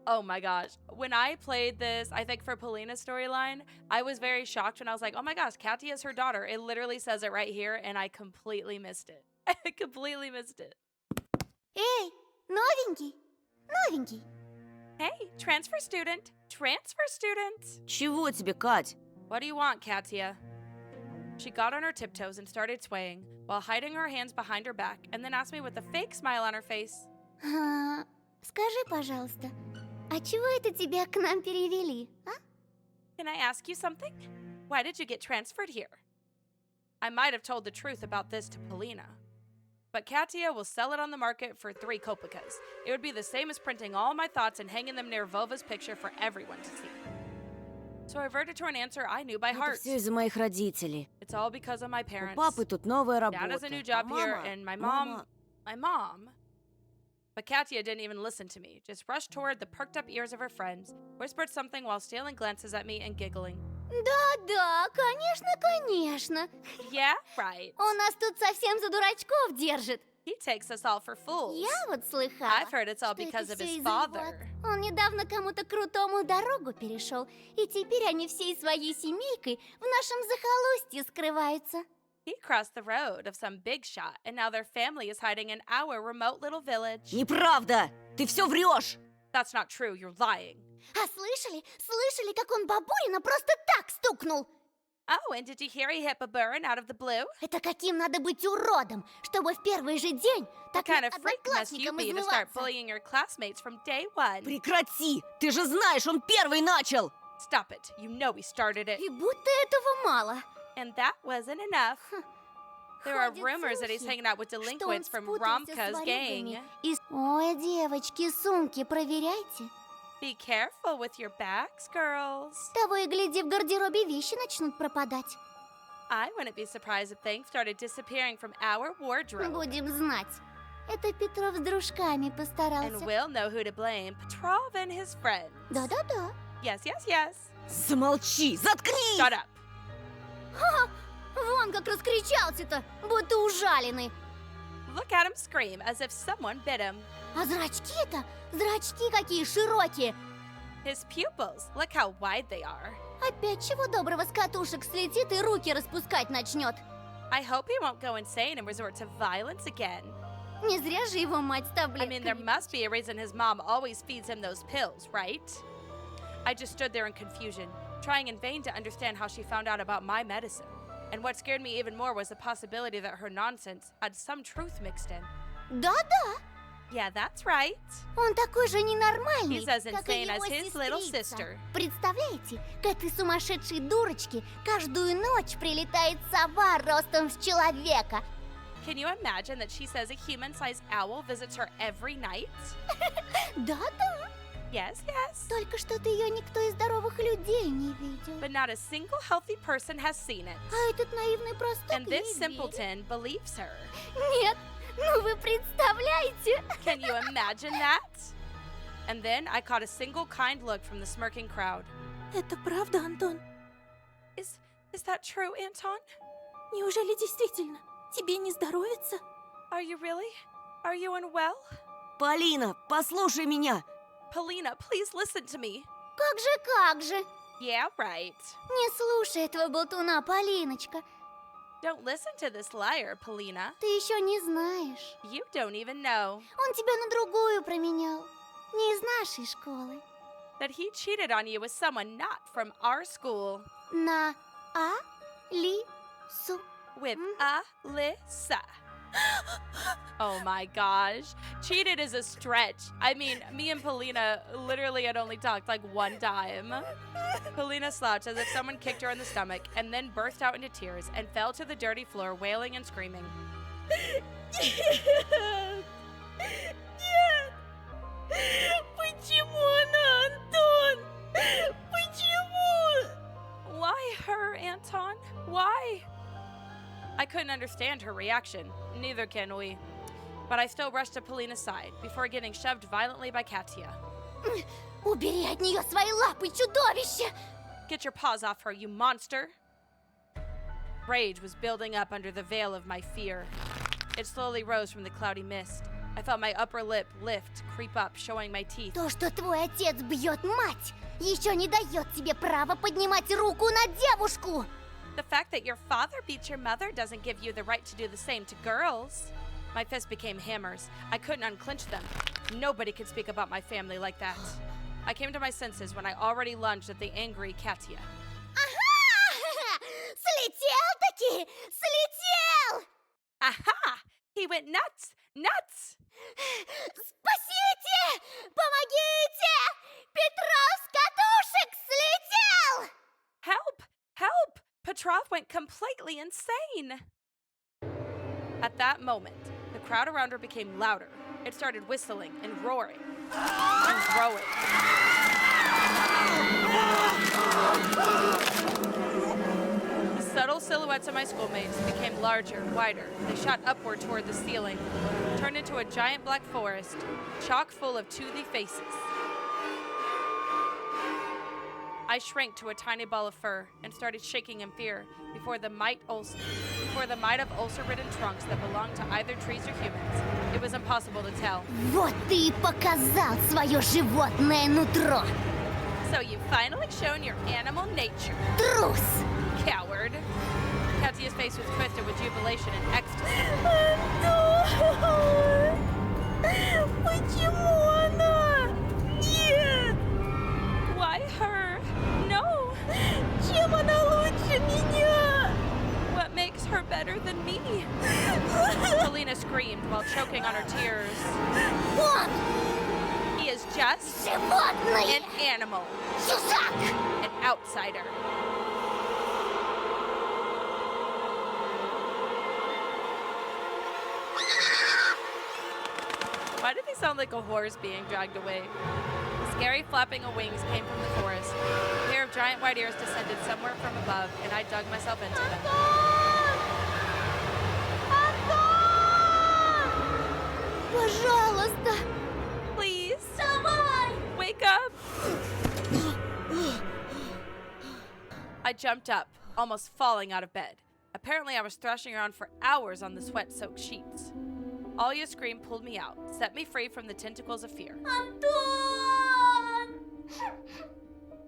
Oh my gosh. When I played this, I think for Polina's storyline, I was very shocked when I was like, oh my gosh, Katya is her daughter. It literally says it right here, and I completely missed it. I completely missed it. Эй, новенький, новенький. Hey, transfer student. Transfer student. Чего тебе, Кать? What do you want, Katya? She got on her tiptoes and started swaying, while hiding her hands behind her back, and then asked me with a fake smile on her face. Скажи, пожалуйста, а чего это тебя к нам перевели, а? Can I ask you something? Why did you get transferred here? I might have told the truth about this to Polina. But Katya will sell it on the market for 3 kopeckas. It would be the same as printing all my thoughts and hanging them near Vova's picture for everyone to see. So I reverted to an answer I knew by Это heart. все из-за моих родителей. It's all because of my У parents. папы тут новая Dad работа. has a new job А here, мама- and my мама- mom. But Katya didn't even listen to me, just rushed toward the perked up ears of her friends, whispered something while stealing glances at me and giggling. Да-да, конечно, конечно. Yeah, right. Он нас тут совсем за дурачков держит. He takes us all for fools. Я вот слыхала, I've heard it's all что because это of всё his из-за его father. Он недавно кому-то крутому дорогу перешел, и теперь они всей своей семейкой в нашем захолустье скрываются. He crossed the road of some big shot, and now their family is hiding in our remote little village. Неправда! Ты все врешь! That's not true, you're lying. А слышали? Слышали, как он бабулина просто так стукнул? Oh, and did you hear he hit Baburin out of the blue? Это каким надо быть уродом, чтобы в первый же день What так kind над of freak must you одноклассником be to start измываться? bullying your classmates from day one? Прекрати! Ты же знаешь, он первый начал! Stop it. You know he started it. И будто этого мало. And that wasn't enough. There are Ходят rumors that he's слухи, hanging out with что он delinquents from спутался с Romka's gang. ворюгами из... Ой, девочки, сумки проверяйте. Be careful with your bags, girls. Того и гляди, в гардеробе вещи начнут пропадать. I wouldn't be surprised if things started disappearing from our wardrobe. Будем знать. Это Петров с дружками And постарался. we'll know who to blame. Petrov and his friends. Да-да-да. Yes. Замолчи! Заткнись! Shut up. Вон как раскричался-то, будто ужаленный. Look at him scream as if someone bit him. А зрачки-то, зрачки какие широкие. His pupils, look how wide they are. Опять чего доброго с катушек слетит и руки распускать начнет. I hope he won't go insane and resort to violence again. Не зря же его мать с I mean, there таблетками. must be a reason his mom always feeds him those pills, right? I just stood there in confusion, trying in vain to understand how she found out about my medicine. And what scared me even more was the possibility that her nonsense had some truth mixed in. Да-да, Yeah, that's right. он такой же ненормальный, He's as как и insane as его his little сестрица. sister. Представляете, к этой сумасшедшей дурочке каждую ночь прилетает сова ростом с человека. Can you imagine that she says a human-sized owl visits her every night? Да-да, Yes. только что-то ее никто из здоровых людей не видел. But not a single healthy person has seen it. А этот наивный простак And this ей верит. simpleton believes her. Нет, ну вы представляете? Can you imagine that? And then I caught a single kind look from the smirking crowd. Это правда, Антон? Is that true, Anton? Неужели действительно тебе не здоровится? Are you really? Are you unwell? Полина, послушай меня! Polina, please listen to me. Как же? Yeah, right. Не слушай этого болтуна, Полиночка. Don't listen to this liar, Polina. Ты еще не знаешь. You don't even know Он тебя на другую променял. Не из нашей школы. that he cheated on you with someone not from our school. На Алису. With Alisa. Oh my gosh. Cheated is a stretch. I mean, me and Polina literally had only talked like one time. Polina slouched as if someone kicked her in the stomach and then burst out into tears and fell to the dirty floor wailing and screaming. Почему она, Антон? Почему? Why her, Anton? Why? I couldn't understand her reaction. Neither can we. but I still rushed to Polina's side before getting shoved violently by Katya. Убери от нее свои лапы, чудовище! Get your paws off her, you monster! Rage was building up under the veil of my fear. It slowly rose from the cloudy mist. I felt my upper lip lift, creep up, showing my teeth. То, что твой отец бьет мать, еще не дает тебе права поднимать руку на девушку! The fact that your father beats your mother doesn't give you the right to do the same to girls. My fists became hammers. I couldn't unclench them. Nobody could speak about my family like that. I came to my senses when I already lunged at the angry Katya. Ага! Слетел-таки! Слетел! Aha! He went nuts! Nuts! Спасите! Помогите! Петров с катушек слетел! Help! Help! Petrov went completely insane. At that moment, the crowd around her became louder. It started whistling and roaring and growing. The subtle silhouettes of my schoolmates became larger, wider. They shot upward toward the ceiling, turned into a giant black forest, chock full of toothy faces. I shrank to a tiny ball of fur and started shaking in fear before the might of ulcer-ridden trunks that belonged to either trees or humans. It was impossible to tell. Вот ты и показал свое животное нутро! So you've finally shown your animal nature, Трус! coward. Katya's face was twisted with jubilation and ecstasy. Антон! Почему она? Нет! Why her? No! Чем она лучше меня? What makes her better than me? Polina screamed while choking on her tears. Он He is just животное! an animal, Чужак! an outsider. Why do they sound like a horse being dragged away? Scary flapping of wings came from the forest. A pair of giant white ears descended somewhere from above, and I dug myself into them. Пожалуйста! Please, Вставай! wake up! I jumped up, almost falling out of bed. Apparently, I was thrashing around for hours on the sweat-soaked sheets. Alia scream pulled me out, set me free from the tentacles of fear. Антон!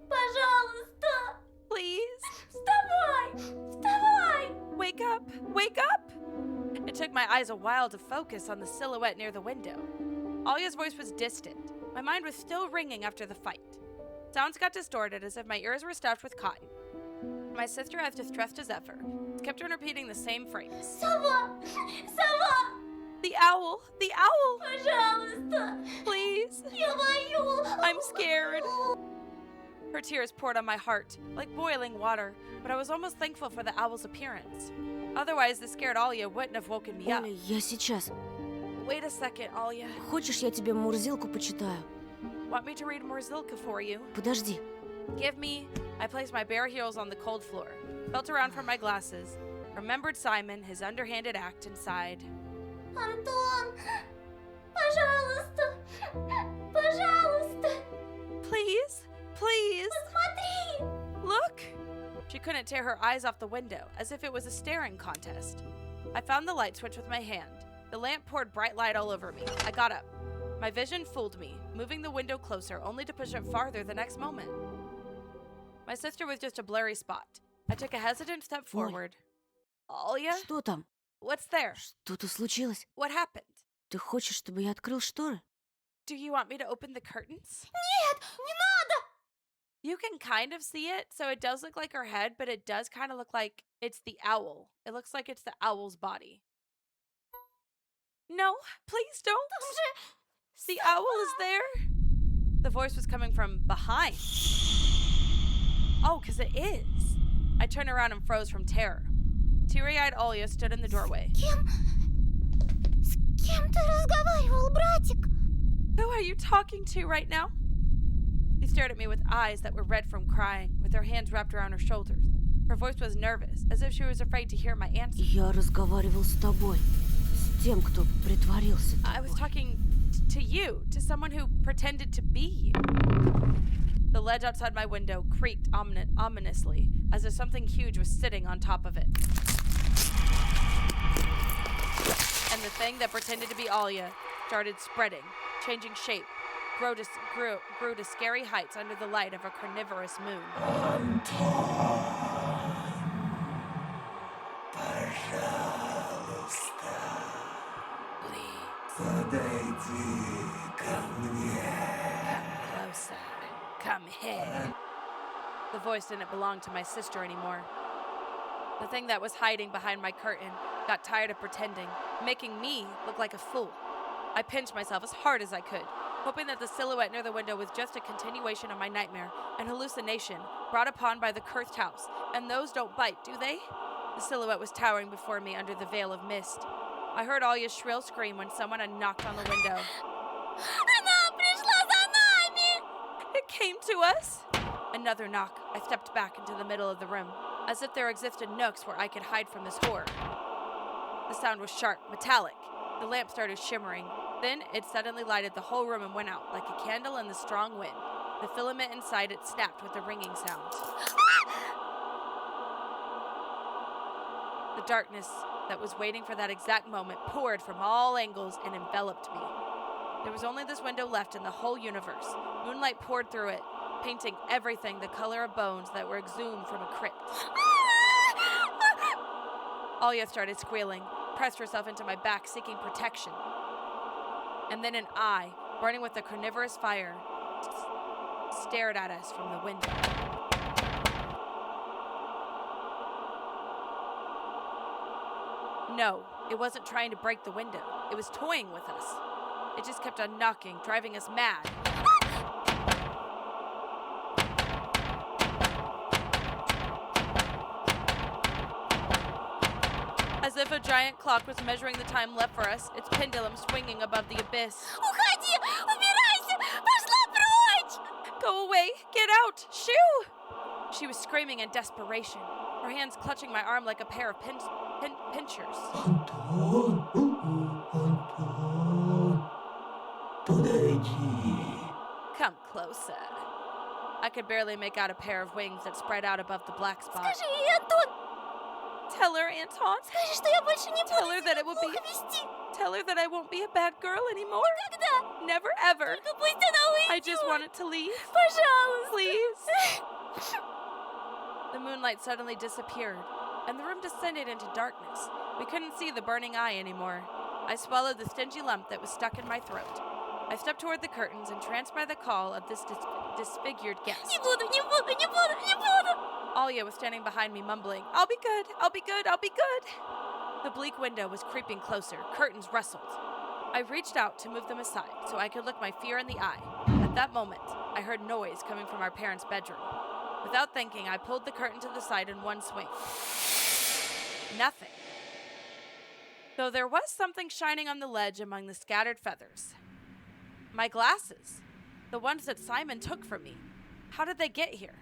Пожалуйста! Please, Вставай! Вставай! wake up! Wake up! It took my eyes a while to focus on the silhouette near the window. Alia's voice was distant. My mind was still ringing after the fight. Sounds got distorted as if my ears were stuffed with cotton. My sister, as distressed as ever, kept on repeating the same phrase. Сова! Сова! The owl! The owl! Пожалуйста! Please! Я боюсь! I'm scared. Her tears poured on my heart, like boiling water, but I was almost thankful for the owl's appearance. Otherwise, the scared Alia wouldn't have woken me up. Оля, я сейчас. Wait a second, Alia. Хочешь, я тебе Мурзилку почитаю? Want me to read Murzilka for you? Подожди. Give me. I placed my bare heels on the cold floor, felt around for my glasses, remembered Simon, his underhanded act, and sighed. Антон! Пожалуйста! Пожалуйста! Please? Please? Посмотри! Look! She couldn't tear her eyes off the window, as if it was a staring contest. I found the light switch with my hand. The lamp poured bright light all over me. I got up. My vision fooled me, moving the window closer, only to push it farther the next moment. My sister was just a blurry spot. I took a hesitant step forward. Alia? Что там? What's there? Что-то случилось? What happened? Ты хочешь, чтобы я открыл шторы? Do you want me to open the curtains? Нет! Не надо! You can kind of see it, so it does look like her head, but it does kind of look like it's the owl. It looks like it's the owl's body. No, please don't. The owl is there. The voice was coming from behind. Oh, because it is. I turned around and froze from terror. Teary-eyed Alia stood in the doorway. С кем ты разговаривал, братик? Who are you talking to right now? She stared at me with eyes that were red from crying, with her hands wrapped around her shoulders. Her voice was nervous, as if she was afraid to hear my answer. Я разговаривал с тобой. С тем, кто притворился I was тобой. talking to you, to someone who pretended to be you. The ledge outside my window creaked ominously, as if something huge was sitting on top of it. And the thing that pretended to be Alya started spreading, changing shape, grew to scary heights under the light of a carnivorous moon. Closer. Come here. The voice didn't belong to my sister anymore. The thing that was hiding behind my curtain got tired of pretending, making me look like a fool. I pinched myself as hard as I could, hoping that the silhouette near the window was just a continuation of my nightmare, an hallucination brought upon by the cursed house. And those don't bite, do they? The silhouette was towering before me under the veil of mist. I heard Alya's shrill scream when someone had knocked on the window. Она пришла за нами! It came to us! Another knock. I stepped back into the middle of the room, as if there existed nooks where I could hide from this horror. The sound was sharp, metallic. The lamp started shimmering. Then it suddenly lighted the whole room and went out like a candle in the strong wind. The filament inside it snapped with a ringing sound. The darkness that was waiting for that exact moment poured from all angles and enveloped me. There was only this window left in the whole universe. Moonlight poured through it, painting everything the color of bones that were exhumed from a crypt. Alya started squealing, pressed herself into my back, seeking protection. And then an eye, burning with a carnivorous fire, stared at us from the window. No, it wasn't trying to break the window. It was toying with us. It just kept on knocking, driving us mad. As if a giant clock was measuring the time left for us, its pendulum swinging above the abyss. Уходи! Убирайся! Пошла прочь! Go away! Get out! Shoo! She was screaming in desperation, her hands clutching my arm like a pair of pinchers. Come closer. I could barely make out a pair of wings that spread out above the black spot. Скажи ей, Антон! Tell her, Anton. Скажи, что я больше не Tell буду her that себя it will be. плохо вести! Tell her that I won't be a bad girl anymore. Никогда! Never ever. Только пусть она уйдет! I just want it to leave. Пожалуйста! Please. The moonlight suddenly disappeared, and the room descended into darkness. We couldn't see the burning eye anymore. I swallowed the stingy lump that was stuck in my throat. I stepped toward the curtains, entranced by the call of this disfigured guest. Не буду, не буду, не буду, не буду! Alya was standing behind me, mumbling, I'll be good, I'll be good, I'll be good. The bleak window was creeping closer. Curtains rustled. I reached out to move them aside so I could look my fear in the eye. At that moment, I heard noise coming from our parents' bedroom. Without thinking, I pulled the curtain to the side in one swing. Nothing. Though there was something shining on the ledge among the scattered feathers. My glasses. The ones that Simon took from me. How did they get here?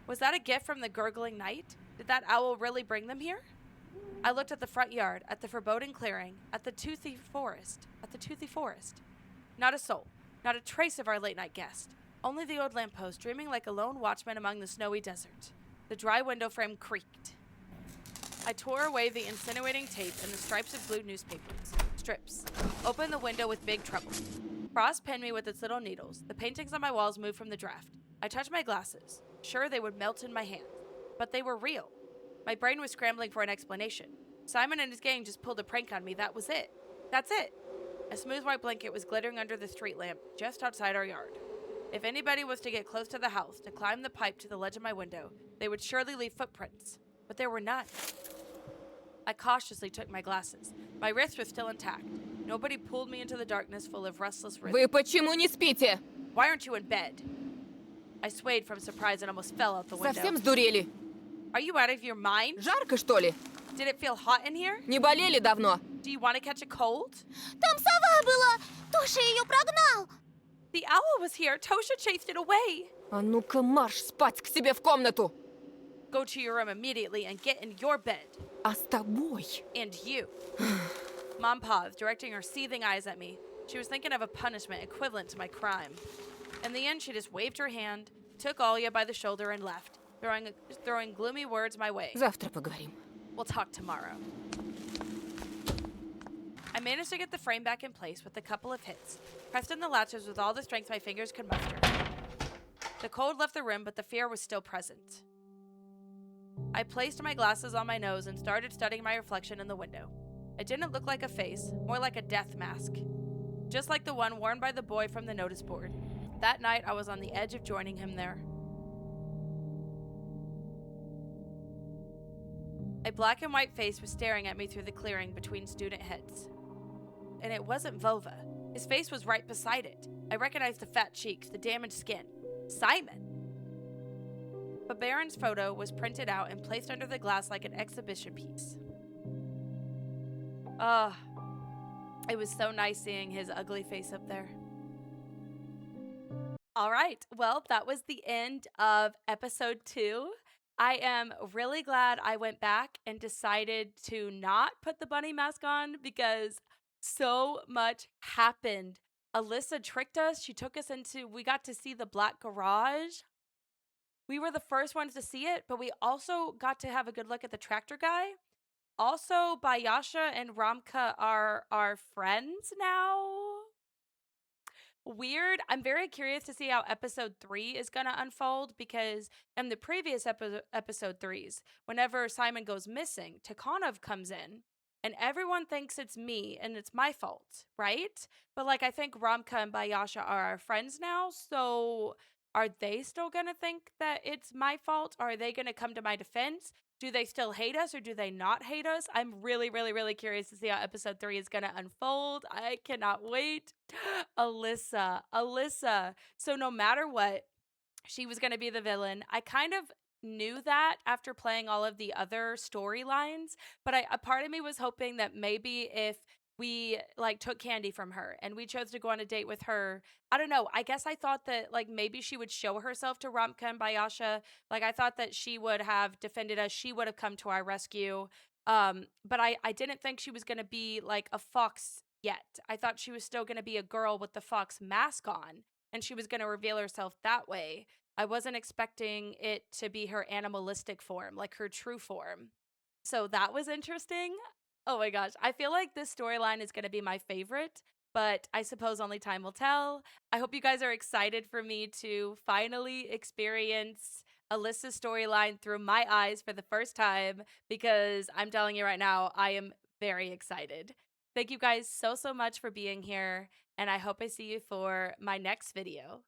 Was that a gift from the gurgling night? Did that owl really bring them here? I looked at the front yard, at the foreboding clearing, at the toothy forest. Not a soul, not a trace of our late-night guest. Only the old lamppost dreaming like a lone watchman among the snowy desert. The dry window frame creaked. I tore away the insinuating tape and the stripes of blue strips. Opened the window with big trouble. Frost pinned me with its little needles. The paintings on my walls moved from the draft. I touched my glasses, sure they would melt in my hand. But they were real. My brain was scrambling for an explanation. Simon and his gang just pulled a prank on me. That was it. That's it. A smooth white blanket was glittering under the street lamp just outside our yard. If anybody was to get close to the house, to climb the pipe to the ledge of my window, they would surely leave footprints. But there were none. I cautiously took my glasses. My wrists were still intact. Nobody pulled me into the darkness full of restless rhythm. Вы почему не спите? Why aren't you in bed? I swayed from surprise and almost fell out the window. Совсем сдурели? Are you out of your mind? Жарко, что ли? Did it feel hot in here? Не болели давно? Do you want to catch a cold? Там сова была! Тоша ее прогнал! The owl was here. Tosha chased it away. А ну-ка марш спать к себе в комнату! Go to your room immediately and get in your bed. А с тобой? And you. Mom paused, directing her seething eyes at me. She was thinking of a punishment equivalent to my crime. In the end, she just waved her hand, took Alia by the shoulder, and left, throwing gloomy words my way. Завтра поговорим. We'll talk tomorrow. I managed to get the frame back in place with a couple of hits, pressed in the latches with all the strength my fingers could muster. The cold left the room, but the fear was still present. I placed my glasses on my nose and started studying my reflection in the window. It didn't look like a face, more like a death mask, just like the one worn by the boy from the notice board. That night, I was on the edge of joining him there. A black and white face was staring at me through the clearing between student heads. And it wasn't Vova. His face was right beside it. I recognized the fat cheeks, the damaged skin. Simon! But Baron's photo was printed out and placed under the glass like an exhibition piece. It was so nice seeing his ugly face up there. All right, well, that was the end of episode 2. I am really glad I went back and decided to not put the bunny mask on because so much happened. Alisa tricked us. She took us we got to see the black garage. We were the first ones to see it, but we also got to have a good look at the tractor guy. Also, Bayasha and Ramka are our friends now. Weird. I'm very curious to see how episode 3 is going to unfold because in the previous episode 3s, whenever Simon goes missing, Tikhonov comes in and everyone thinks it's me and it's my fault, right? But like I think Ramka and Bayasha are our friends now, so are they still going to think that it's my fault? Or are they going to come to my defense? Do they still hate us or do they not hate us? I'm really, really, really curious to see how episode 3 is going to unfold. I cannot wait. Alisa. So no matter what, she was going to be the villain. I kind of knew that after playing all of the other storylines, but a part of me was hoping that maybe if we like took candy from her and we chose to go on a date with her, I don't know. I guess I thought that like maybe she would show herself to Ramka and Bayasha. Like I thought that she would have defended us. She would have come to our rescue. But I didn't think she was going to be like a fox yet. I thought she was still going to be a girl with the fox mask on and she was going to reveal herself that way. I wasn't expecting it to be her animalistic form, like her true form. So that was interesting. Oh my gosh. I feel like this storyline is going to be my favorite, but I suppose only time will tell. I hope you guys are excited for me to finally experience Alisa's storyline through my eyes for the first time because I'm telling you right now, I am very excited. Thank you guys so much for being here, and I hope I see you for my next video.